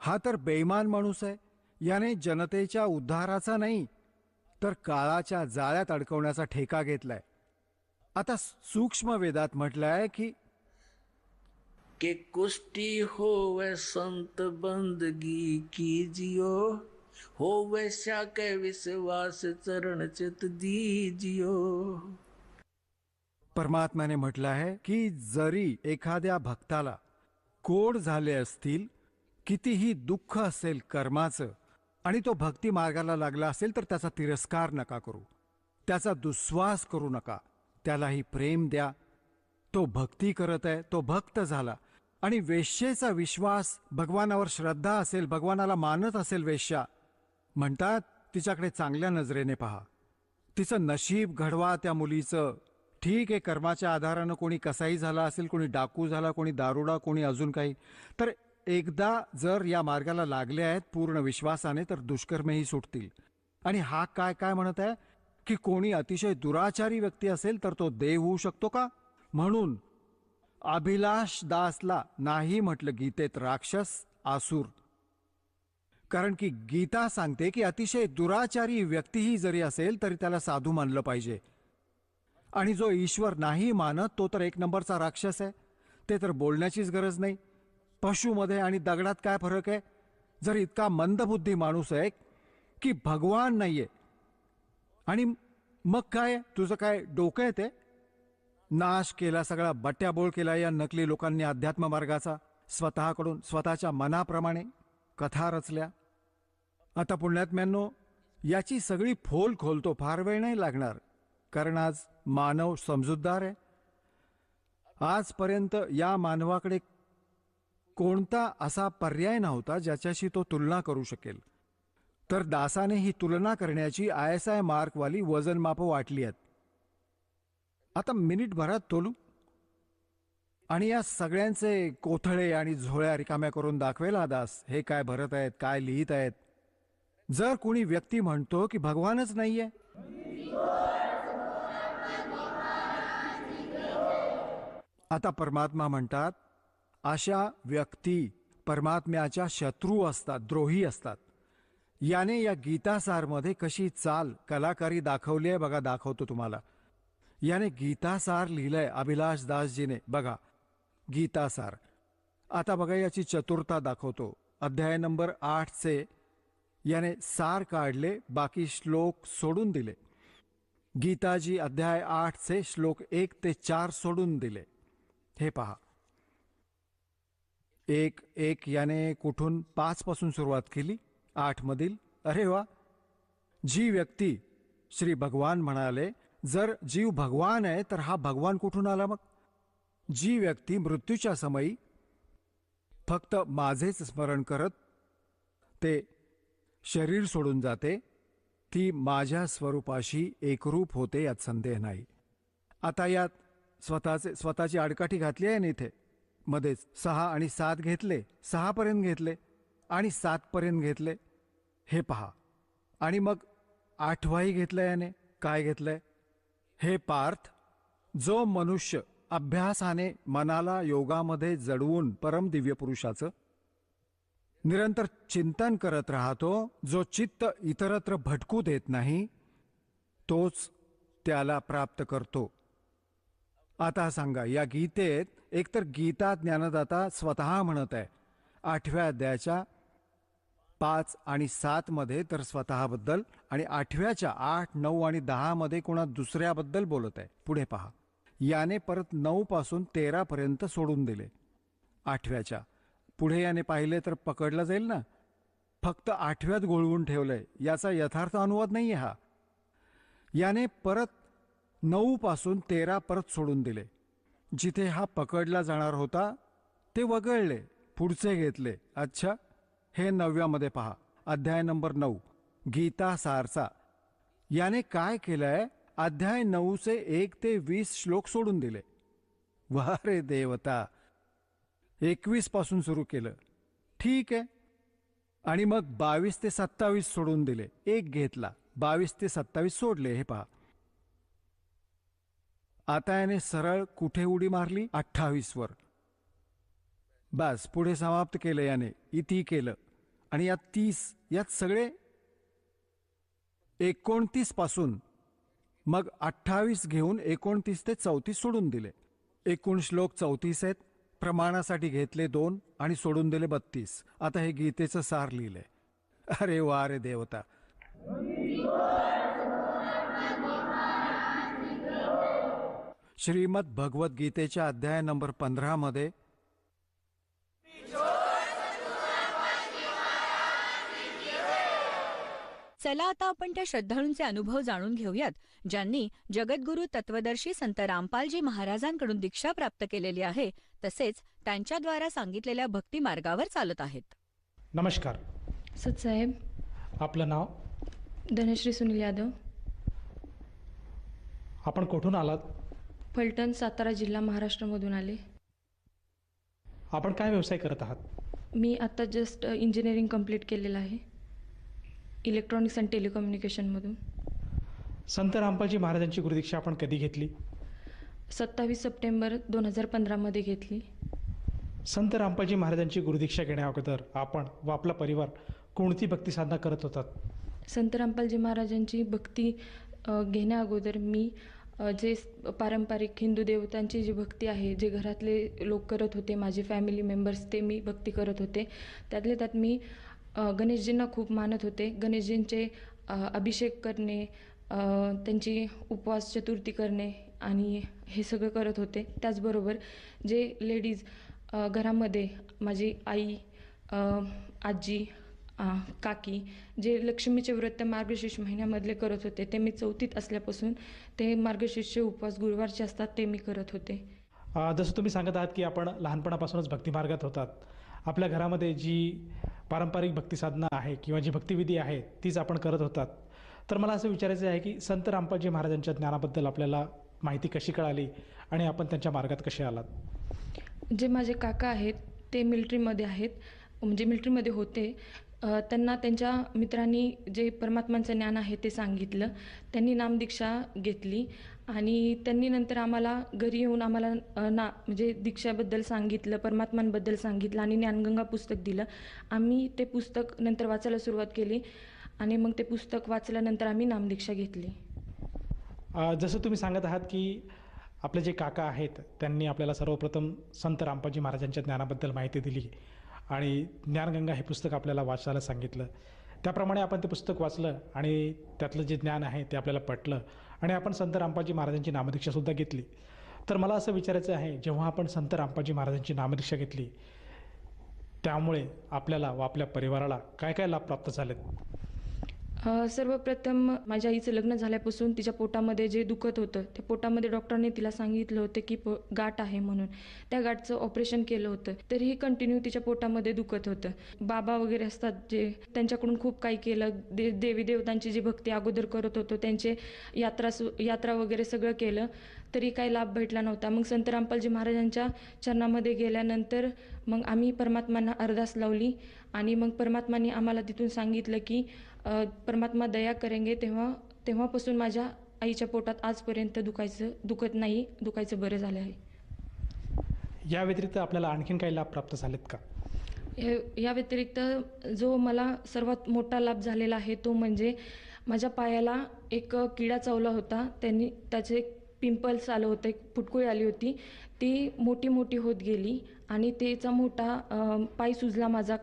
हा तर बेईमान माणूस आहे. याने जनतेच्या उद्धाराचा नाही तर काळाच्या जाळ्यात अडकवण्याचा ठेका घेतलाय. आता सूक्ष्म वेदात म्हटलंय की कि कुष्टी हो वै संत बंदगी कीजियो, हो वैश्या के विश्वास चरण चित दीजियो. परमात्म्याने म्हटलं आहे की जरी एखाद्या भक्ताला कोड झाले असतील, कितीही दुःख असेल कर्माचं, आणि तो भक्ती मार्गाला लागला असेल तर त्याचा तिरस्कार नका करू, त्याचा दुस्वास करू नका, त्यालाही प्रेम द्या. तो भक्ती करत आहे, तो भक्त झाला. आणि वेश्येचा विश्वास, भगवानावर श्रद्धा असेल, भगवानाला मानत असेल वेश्या, म्हणतात तिच्याकडे चांगल्या नजरेने पहा, तिचं नशीब घडवा त्या मुलीचं. ठीक आहे, कर्माच्या आधारानं कोणी कसाही झाला असेल, कोणी डाकू झाला, कोणी दारुडा, कोणी अजून काही, तर एकदा जर या मार्गाला लागले आहेत पूर्ण विश्वासाने तर दुष्कर्मेही सुटतील. आणि हा काय काय म्हणत आहे की कोणी अतिशय दुराचारी व्यक्ती असेल तर तो देव होऊ शकतो का? म्हणून अभिलाष दासला नाही म्हटलं गीतेत राक्षस, आसुर. कारण की गीता सांगते की अतिशय दुराचारी व्यक्तीही जरी असेल तरी त्याला साधू मानलं पाहिजे. आणि जो ईश्वर नाही मानत तो तर एक नंबरचा राक्षस आहे. ते तर बोलण्याचीच गरज नाही. पशुमध्ये आणि दगडात काय फरक आहे? जर इतका मंदबुद्धी माणूस आहे की भगवान नाहीये, आणि मग काय तुझं काय डोकं आहे? ते नाश केला, सगळा बट्ट्याबोळ केला या नकली लोकांनी अध्यात्म मार्गाचा, स्वतःकडून स्वतःच्या मनाप्रमाणे कथा रचल्या. आता पुण्यात्म्यांनो, याची सगळी फोल खोलतो, फार वेळ नाही लागणार, कारण आज मानव समजूतदार आहे. आजपर्यंत या मानवाकडे कोणता असा पर्याय नव्हता ज्याच्याशी तो तुलना करू शकेल. तर दासाने ही तुलना करण्याची ISI मार्कवाली वजनमापं वाटली आहेत. आता मिनिटभरात तोलू आणि या सगळ्यांचे कोथळे आणि झोळ्या रिकाम्या करून दाखवेल हा दास हे काय भरत आहेत, काय लिहित आहेत. जर कोणी व्यक्ती म्हणतो की भगवानच नाहीये, आता परमात्मा म्हणतात अशा व्यक्ती परमात्म्याच्या शत्रू असतात, द्रोही असतात. याने या गीतासारमध्ये कशी चाल कलाकारी दाखवली आहे बघा, दाखवतो तुम्हाला. याने गीतासार लिहिलंय अभिलाष दासजीने, बघा गीतासार. आता बघा याची चतुरता दाखवतो. अध्याय नंबर 8चे याने सार काढले, बाकी श्लोक सोडून दिले. गीताजी अध्याय 8चे श्लोक 1 ते 4 सोडून दिले. हे पहा, 1:1 याने कुठून 5 पासून सुरुवात केली, 8 मधील. अरे वा, जी व्यक्ती श्री भगवान म्हणाले, जर जीव भगवान आहे तर हा भगवान कुठून आला मग? जी व्यक्ती मृत्यूच्या समयी फक्त माझेच स्मरण करत ते शरीर सोडून जाते, ती माझ्या स्वरूपाशी एकरूप होते, यात संदेह नाही. आता यात स्वतःची आडकाठी घातली आहे ना, इथे मध्येच 6 आणि 7 घेतले, 6 पर्यंत घेतले आणि 7 पर्यंत घेतले. हे पहा, आणि मग 8वाही घेतलंय याने. काय घेतलंय? हे पार्थ, जो मनुष्य अभ्यासाने मनाला योगामध्ये जडवून परम दिव्य पुरुषाचं निरंतर चिंतन करत राहतो, जो चित्त इतरत्र भटकू देत नाही, तोच त्याला प्राप्त करतो. आता सांगा, या गीतेत एकतर गीता ज्ञानदाता स्वतः म्हणत आहे 8व्या अध्यायाच्या 5 आणि 7 मध्ये तर स्वतःबद्दल, आणि 8व्याच्या 8, 9 आणि 10 मध्ये कोणा दुसऱ्याबद्दल बोलत आहे. पुढे पहा, याने परत 9 पासून 13 पर्यंत सोडून दिले. 8व्याच्या पुढे याने पाहिले तर पकडला जाईल ना. फक्त 8व्यात गोळवून ठेवलंय, याचा यथार्थ अनुवाद नाहीये हा. याने परत 9 पासून 13 परत सोडून दिले. जिथे हा पकडला जाणार होता ते वगळले, पुढचे घेतले. अच्छा, हे 9व्यामध्ये पहा, अध्याय नंबर 9 गीता सारचा. याने काय केलंय? अध्याय 9चे 1 ते 20 श्लोक सोडून दिले. वा रे देवता, 21 पासून सुरू केलं, ठीक आहे. आणि मग 22 ते 27 सोडून दिले, एक घेतला. 22 ते 27 सोडले. हे पहा, आता याने सरळ कुठे उडी मारली? 28 वर. बस, पुढे समाप्त केलं याने, इति केलं. आणि यात 30, यात सगळे 29 पासून मग 28 घेऊन 29 ते 34 सोडून दिले. एकूण श्लोक 34 आहेत. प्रमाणासाठी घेतले 2 आणि सोडून दिले 32. आता हे गीतेचं सार लिहिलंय. अरे वा रे देवता. श्रीमद भगवत गीतेच्या अध्याय नंबर 15 मध्ये चला आता आपण त्या श्रद्धाळूंचे अनुभव जाणून घेऊयात, ज्यांनी जगद्गुरू तत्वदर्शी संत रामपालजी महाराजांकडून दीक्षा प्राप्त केलेली आहे, तसेच त्यांच्याद्वारा सांगितलेल्या भक्ती मार्गावर चालत आहेत. नमस्कार. सतसाहेब, आपलं नाव? धनश्री सुनील यादव, आपण कुठून आलात? फलटण, सातारा जिल्हा, महाराष्ट्रामधून आले. आपण काय व्यवसाय करत आहात? मी आत्ता जस्ट इंजिनिअरिंग कंप्लीट केलेलं आहे, इलेक्ट्रॉनिक्स अँड टेलिकम्युनिकेशनमधून. संत रामपालजी महाराजांची गुरुदीक्षा आपण कधी घेतली? 27 सप्टेंबर 2015 मध्ये घेतली. संत रामपालजी महाराजांची गुरुदीक्षा घेण्या अगोदर आपण व आपला परिवार कोणती भक्ती साधना करत होतात? संत रामपालजी महाराजांची भक्ती घेण्या अगोदर मी जे पारंपरिक हिंदू देवतांची जी भक्ती आहे, जे घरातले लोक करत होते, माझे फॅमिली मेंबर्स, ते मी भक्ती करत होते. त्यातले त्यात मी गणेशजींना खूप मानत होते. गणेशजींचे अभिषेक करणे, त्यांची उपवास चतुर्थी करणे आणि हे सगळं करत होते. त्याचबरोबर जे लेडीज घरामध्ये, माझी आई, आजी, काकी, जे लक्ष्मीचे व्रत मार्गशीर्ष महिन्यामधले करत होते, ते मी 4थीत असल्यापासून ते मार्गशीर्ष उपवास गुरुवारचे असतात ते मी करत होते. जसं तुम्ही सांगत आहात की आपण लहानपणापासूनच भक्तिमार्गात होतात. आपल्या घरामध्ये जी पारंपरिक भक्तिसाधना आहे किंवा जी भक्तिविधी आहे तीच आपण करत होतात. तर मला असं विचारायचं आहे की संत रामपालजी महाराजांच्या ज्ञानाबद्दल आपल्याला माहिती कशी कळाली आणि आपण त्यांच्या मार्गात कसे आलात? जे माझे काका आहेत ते मिलिटरीमध्ये आहेत, म्हणजे मिलिटरीमध्ये होते. त्यांना त्यांच्या मित्रांनी जे परमात्मांचं ज्ञान आहे ते सांगितलं. त्यांनी नामदीक्षा घेतली आणि त्यांनी नंतर आम्हाला घरी येऊन आम्हाला म्हणजे दीक्षाबद्दल सांगितलं, परमात्मांबद्दल सांगितलं आणि ज्ञानगंगा पुस्तक दिलं. आम्ही ते पुस्तक नंतर वाचायला सुरुवात केली आणि मग ते पुस्तक वाचल्यानंतर आम्ही नामदीक्षा घेतली. जसं तुम्ही सांगत आहात की आपले जे काका आहेत त्यांनी आपल्याला सर्वप्रथम संत रामपालजी महाराजांच्या ज्ञानाबद्दल माहिती दिली आणि ज्ञानगंगा हे पुस्तक आपल्याला वाचायला सांगितलं. त्याप्रमाणे आपण ते पुस्तक वाचलं आणि त्यातलं जे ज्ञान आहे ते आपल्याला पटलं आणि आपण संत रामपालजी महाराजांची नामदीक्षासुद्धा घेतली. तर मला असं विचारायचं आहे, जेव्हा आपण संत रामपालजी महाराजांची नामदीक्षा घेतली त्यामुळे आपल्याला व आपल्या परिवाराला काय काय लाभ प्राप्त झालेत? सर्वप्रथम माझ्या आईचं लग्न झाल्यापासून तिच्या पोटामध्ये जे दुखत होतं, त्या पोटामध्ये डॉक्टरने तिला सांगितलं होतं की गाठ आहे म्हणून. त्या गाठचं ऑपरेशन केलं होतं, तरीही कंटिन्यू तिच्या पोटामध्ये दुखत होतं. बाबा वगैरे असतात जे, त्यांच्याकडून खूप काही केलं. देवी देवतांची जी भक्ती अगोदर करत होतो, त्यांचे यात्रा वगैरे सगळं केलं, तरी काही लाभ भेटला नव्हता. मग संत रामपालजी महाराजांच्या चरणामध्ये गेल्यानंतर मग आम्ही परमात्मांना अरदास लावली आणि मग परमात्मांनी आम्हाला तिथून सांगितलं की परमात्मा दया करेंगे. तेव्हापासून माझ्या आईच्या पोटात आजपर्यंत दुखत नाही, दुखायचं बरं झालं आहे. या व्यतिरिक्त आपल्याला आणखीन काही लाभ प्राप्त झालेत का? या व्यतिरिक्त जो मला सर्वात मोठा लाभ झालेला आहे तो म्हणजे माझ्या पायाला एक किडा चावला होता. त्याचे पिंपल्स आलं होतं, एक फुटकुळी आली होती, ती मोठी मोठी होत गेली आणि त्याचा मोठा पाय सुजला माझा.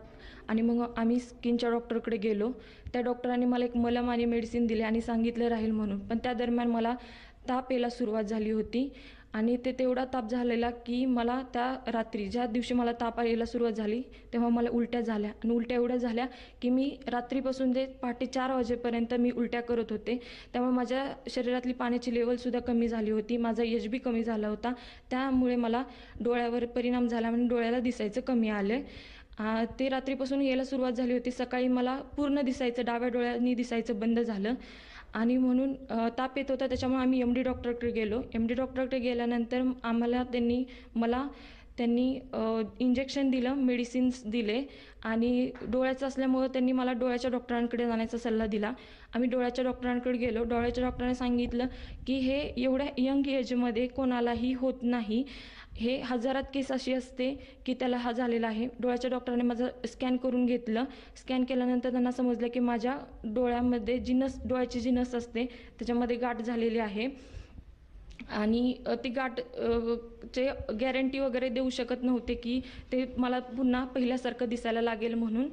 आणि मग आम्ही स्किनच्या डॉक्टरकडे गेलो. त्या डॉक्टरांनी मला एक मलम आणि मेडिसिन दिले आणि सांगितलं राहील म्हणून. पण त्या दरम्यान मला ताप यायला सुरुवात झाली होती आणि तेवढा ताप झालेला की मला त्या रात्री, ज्या दिवशी मला ताप यायला सुरुवात झाली तेव्हा मला उलट्या झाल्या आणि उलट्या एवढ्या झाल्या की मी रात्रीपासून जे पहाटे 4 वाजेपर्यंत मी उलट्या करत होते. त्यामुळे माझ्या शरीरातली पाण्याची लेवलसुद्धा कमी झाली होती, माझा HB कमी झाला होता. त्यामुळे मला डोळ्यावर परिणाम झाला आणि डोळ्याला दिसायचं कमी आलं. ते रात्रीपासून यायला सुरुवात झाली होती. सकाळी मला पूर्ण दिसायचं, डाव्या डोळ्यांनी दिसायचं बंद झालं आणि म्हणून ताप येत होता. त्याच्यामुळे आम्ही MD डॉक्टरकडे गेलो. MD डॉक्टरकडे गेल्यानंतर त्यांनी इंजेक्शन दिलं, मेडिसिन्स दिले आणि डोळ्याचं असल्यामुळं त्यांनी मला डोळ्याच्या डॉक्टरांकडे जाण्याचा सल्ला दिला. आम्ही डोळ्याच्या डॉक्टरांकडे गेलो. डोळ्याच्या डॉक्टरांनी सांगितलं की हे एवढ्या यंग एजमध्ये कोणालाही होत नाही, हे हजारात केस अशी असते की त्याला हा झालेला आहे. डोळ्याच्या डॉक्टरांनी माझं स्कॅन करून घेतलं. स्कॅन केल्यानंतर त्यांना समजलं की माझ्या डोळ्यामध्ये डोळ्याची जी नस असते त्याच्यामध्ये गाठ झालेली आहे आणि ती गाठ चे गॅरंटी वगैरे देऊ शकत नव्हते की ते मला पुन्हा पहिल्यासारखं दिसायला लागेल म्हणून.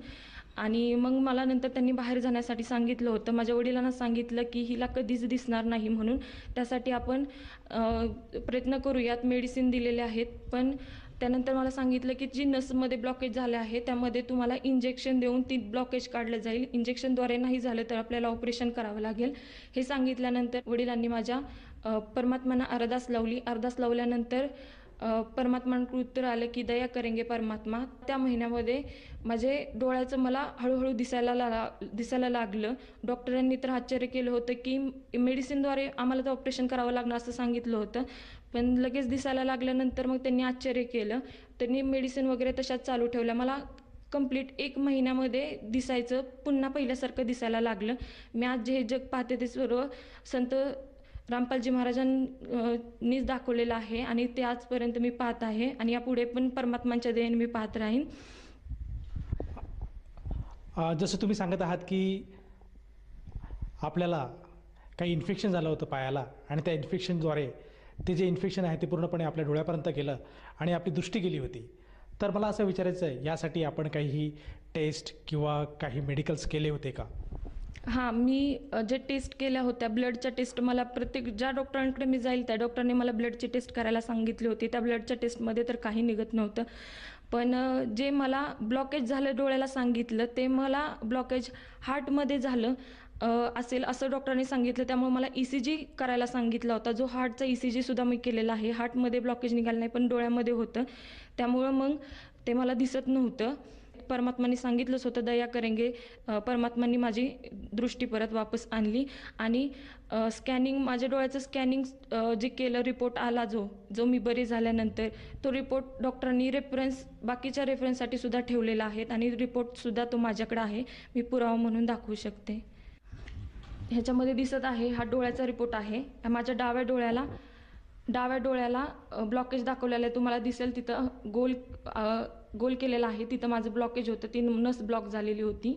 आणि मग मला नंतर त्यांनी बाहेर जाण्यासाठी सांगितलं होतं. माझ्या वडिलांना सांगितलं की हिला कधीच दिसणार नाही म्हणून, त्यासाठी आपण प्रयत्न करूयात. मेडिसिन दिलेले आहेत, पण त्यानंतर मला सांगितलं की जी नसमध्ये ब्लॉकेज झाले आहे त्यामध्ये तुम्हाला इंजेक्शन देऊन ती ब्लॉकेज काढलं जाईल. इंजेक्शनद्वारे नाही झालं तर आपल्याला ऑपरेशन करावं लागेल. हे सांगितल्यानंतर वडिलांनी माझ्या परमात्मांना अरदास लावली. अरदास लावल्यानंतर परमात्मांकडून उत्तर आलं की दया करेंगे परमात्मा. त्या महिन्यामध्ये माझे डोळ्याचं मला हळूहळू दिसायला लागलं. डॉक्टरांनी तर आश्चर्य केलं होतं की मेडिसिनद्वारे आम्हाला तर ऑपरेशन करावं लागणार असं सांगितलं होतं, पण लगेच दिसायला लागल्यानंतर मग त्यांनी आश्चर्य केलं. त्यांनी मेडिसिन वगैरे तशाच चालू ठेवल्या. मला कंप्लीट 1 महिन्यामध्ये दिसायचं पुन्हा पहिल्यासारखं दिसायला लागलं. मी आज जे जग पाहते ते सर्व संत रामपालजी महाराजांनीच दाखवलेलं आहे आणि ते आजपर्यंत मी पाहत आहे आणि यापुढे पण परमात्मांच्या दयेने मी पाहत राहीन. जसं तुम्ही सांगत आहात की आपल्याला काही इन्फेक्शन झालं होतं पायाला आणि त्या इन्फेक्शनद्वारे ते जे इन्फेक्शन आहे ते पूर्णपणे आपल्या डोळ्यापर्यंत गेलं आणि आपली दृष्टी गेली होती. तर मला असं विचारायचं आहे, यासाठी आपण काही टेस्ट किंवा काही मेडिकल्स केले होते का? हां, मी जे टेस्ट केल्या होत्या, ब्लडच्या टेस्ट, मला ज्या डॉक्टरांकडे मी जाईल त्या डॉक्टरांनी मला ब्लडची टेस्ट करायला सांगितली होती. त्या ब्लडच्या टेस्टमध्ये तर काही निघत नव्हतं, पण जे मला ब्लॉकेज झालं डोळ्याला सांगितलं ते मला ब्लॉकेज हार्टमध्ये झालं असेल असं डॉक्टरांनी सांगितलं. त्यामुळे मला ECG करायला सांगितला होता, जो हार्टचा ECG सुद्धा मी केलेला आहे. हार्टमध्ये ब्लॉकेज निघालं नाही पण डोळ्यामध्ये होतं, त्यामुळं मग ते मला दिसत नव्हतं. परमात्माने सांगितलंच होतं दया करेंगे. परमात्माने माझी दृष्टी परत वापस आणली आणि स्कॅनिंग, माझ्या डोळ्याचं स्कॅनिंग जे केलं, रिपोर्ट आला जो मी बरी झाल्यानंतर, तो रिपोर्ट डॉक्टरांनी बाकीच्या रेफरन्ससाठी सुद्धा ठेवलेला आहे आणि रिपोर्टसुद्धा तो माझ्याकडे आहे. मी पुरावा म्हणून दाखवू शकते. ह्याच्यामध्ये दिसत आहे, हा डोळ्याचा रिपोर्ट आहे. माझ्या डाव्या डोळ्याला ब्लॉकेज दाखवलेलं आहे. तुम्हाला दिसेल तिथं गोल केलेला आहे. तिथं माझं ब्लॉकेज होतं, ती नस ब्लॉक झालेली होती.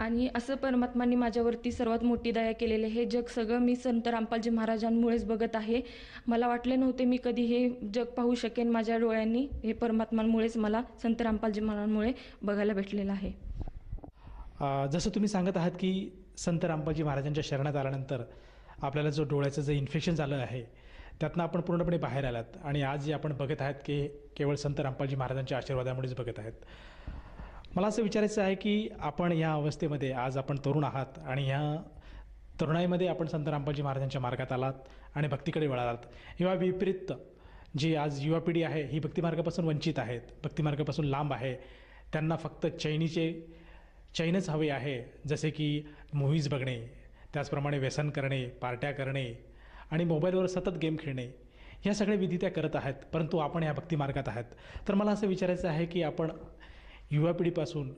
आणि असं परमात्माने माझ्यावरती सर्वात मोठी दया केलेली आहे. हे जग सगळं मी संत रामपालजी महाराजांमुळेच बघत आहे. मला वाटले नव्हते मी कधी हे जग पाहू शकेन माझ्या डोळ्यांनी. हे परमात्मांमुळेच मला संत रामपालजी महाराजांमुळे बघायला भेटलेलं आहे. जसं तुम्ही सांगत आहात की संत रामपालजी महाराजांच्या शरणात आल्यानंतर आपल्याला जो डोळ्याचं जे इन्फेक्शन झालं आहे त्यातनं आपण पूर्णपणे बाहेर आलात आणि आज जे आपण बघत आहात की केवळ संत रामपालजी महाराजांच्या आशीर्वादामुळेच बघत आहेत. मला असं विचारायचं आहे की आपण या अवस्थेमध्ये, आज आपण तरुण आहात आणि ह्या तरुणाईमध्ये आपण संत रामपालजी महाराजांच्या मार्गात आलात आणि भक्तीकडे वळालात. किंवा विपरीत जी आज युवा पिढी आहे ही भक्तिमार्गापासून वंचित आहेत, भक्तिमार्गापासून लांब आहे. त्यांना फक्त चैनच हवे आहे, जसे की मूव्हीज बघणे, त्याचप्रमाणे व्यसन करणे, पार्ट्या करणे आणि मोबाईलवर सतत गेम खेळणे, ह्या सगळ्या विधी त्या करत आहेत. परंतु आपण या भक्तिमार्गात आहात. तर मला असं विचारायचं आहे की आपण युवा पिढीपासून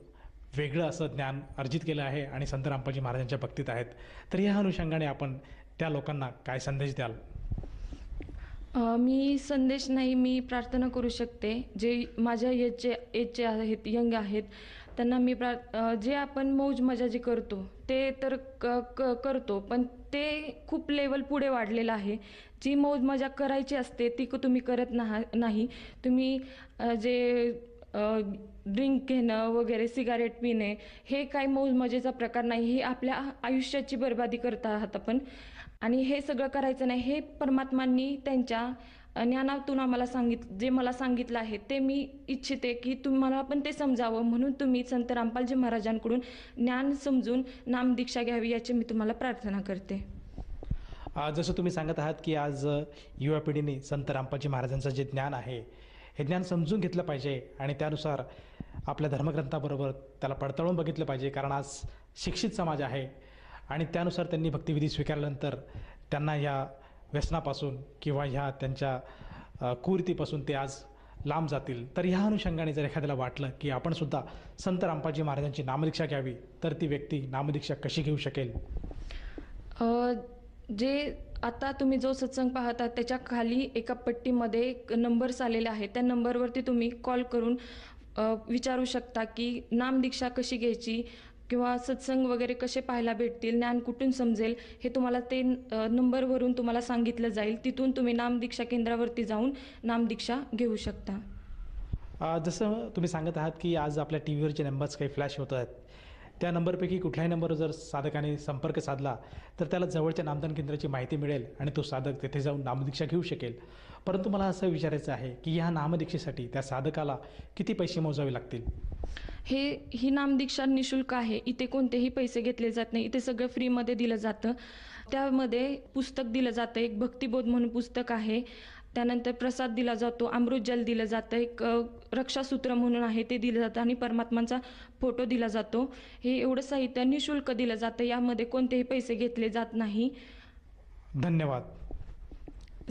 वेगळं असं ज्ञान अर्जित केलं आहे आणि संत रामपालजी महाराजांच्या भक्तीत आहेत. तर ह्या अनुषंगाने आपण त्या लोकांना काय संदेश द्याल? मी संदेश नाही, मी प्रार्थना करू शकते. जे माझ्या एजचे आहेत, यंग आहेत, त्यांना मी जे आपण मौज मजा जे करतो ते तर करतो, पण ते खूप लेवल पुढे वाढलेलं आहे. जी मौज मजा करायची असते ती तुम्ही करत नाही. तुम्ही जे ड्रिंक घेणं वगैरे, सिगारेट पिणे, हे काही मौज मजेचा प्रकार नाही. हे आपल्या आयुष्याची बर्बादी करत आहात आपण. आणि हे सगळं करायचं नाही. हे परमात्मांनी त्यांच्या ज्ञानातून आम्हाला जे मला सांगितलं आहे ते मी इच्छिते की तुम्हाला पण ते समजावं. म्हणून तुम्ही संत रामपालजी महाराजांकडून ज्ञान समजून नामदीक्षा घ्यावी याची मी तुम्हाला प्रार्थना करते. जसं तुम्ही सांगत आहात की आज युवा पिढीने संत रामपालजी महाराजांचं जे ज्ञान आहे हे ज्ञान समजून घेतलं पाहिजे आणि त्यानुसार आपल्या धर्मग्रंथाबरोबर त्याला पडताळून बघितलं पाहिजे. कारण आज शिक्षित समाज आहे आणि त्यानुसार त्यांनी भक्तिविधी स्वीकारल्यानंतर त्यांना ह्या व्यसनापासून किंवा ह्या त्यांच्या कुरीतीपासून ते आज लांब जातील. तर ह्या अनुषंगाने जर एखाद्याला वाटलं की आपण सुद्धा संत रामपालजी महाराजांची नामदीक्षा घ्यावी, तर ती व्यक्ती नामदीक्षा कशी घेऊ शकेल? जे आता तुम्ही जो सत्संग पाहता त्याच्या खाली एका पट्टीमध्ये एक नंबर्स आलेले आहेत. त्या नंबरवरती तुम्ही कॉल करून विचारू शकता की नामदीक्षा कशी घ्यायची किंवा सत्संग वगैरे कसे पाहायला भेटतील, ज्ञान कुठून समजेल, हे तुम्हाला ते नंबरवरून तुम्हाला सांगितलं जाईल. तिथून तुम्ही नामदीक्षा केंद्रावरती जाऊन नामदीक्षा घेऊ शकता. जसं तुम्ही सांगत आहात की आज आपल्या टी व्हीवरचे नंबर्स काही फ्लॅश होत आहेत, त्या नंबरपैकी कुठल्याही नंबरवर जर साधकाने संपर्क साधला तर त्याला जवळच्या नामदान केंद्राची माहिती मिळेल आणि तो साधक तेथे जाऊन नामदीक्षा घेऊ शकेल. परंतु मला असं विचारायचं आहे की ह्या नामदीक्षेसाठी त्या साधकाला किती पैसे मोजावे लागतील? ही नामदीक्षा निशुल्क आहे. इथे कोणतेही पैसे घेतले जात नाही. इथे सगळं फ्रीमध्ये दिलं जातं. त्यामध्ये पुस्तक दिलं जातं, एक भक्तिबोध म्हणून पुस्तक आहे. त्यानंतर प्रसाद दिला जातो, अमृतजल दिलं जातं, एक रक्षासूत्र म्हणून आहे ते दिलं जातं आणि परमात्मांचा फोटो दिला जातो. हे एवढं साहित्य निशुल्क दिलं जातं. यामध्ये कोणतेही पैसे घेतले जात नाही. धन्यवाद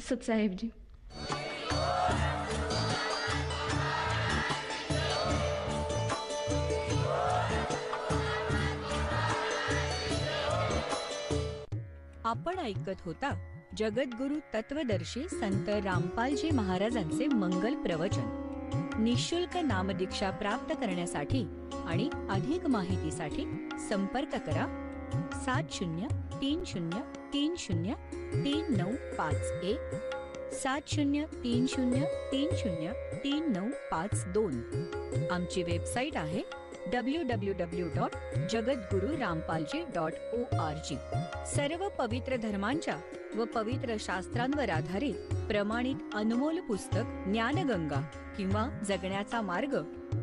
सतसाहेबजी. आपण ऐकत होता जगद्गुरु तत्वदर्शी संत रामपालजी महाराजांचे मंगल प्रवचन. निशुल्क नामदीक्षा प्राप्त करण्यासाठी आणि अधिक माहितीसाठी संपर्क करा 7030303951 7030303952. आमची वेबसाईट आहे www.jagadgururampalji.org. सर्व पवित्र धर्मांच्या व पवित्र शास्त्रांवर आधारित प्रमाणित अनमोल पुस्तक ज्ञानगंगा किंवा जगण्याचा मार्ग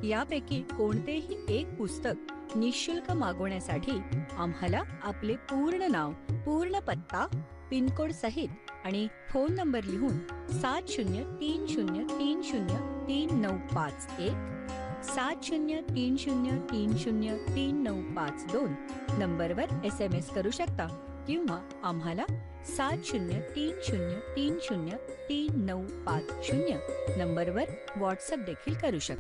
यापैकी कोणतेही एक पुस्तक निशुल्क मागवण्यासाठी आम्हाला आपले पूर्ण नाव, पूर्ण पत्ता, पिनकोड सहित आणि फोन नंबर लिहून 7030303951 7030303952 नंबरवर SMS करू शकता किंवा आम्हाला 7030303950 नंबरवर व्हॉट्सअप देखील करू शकता.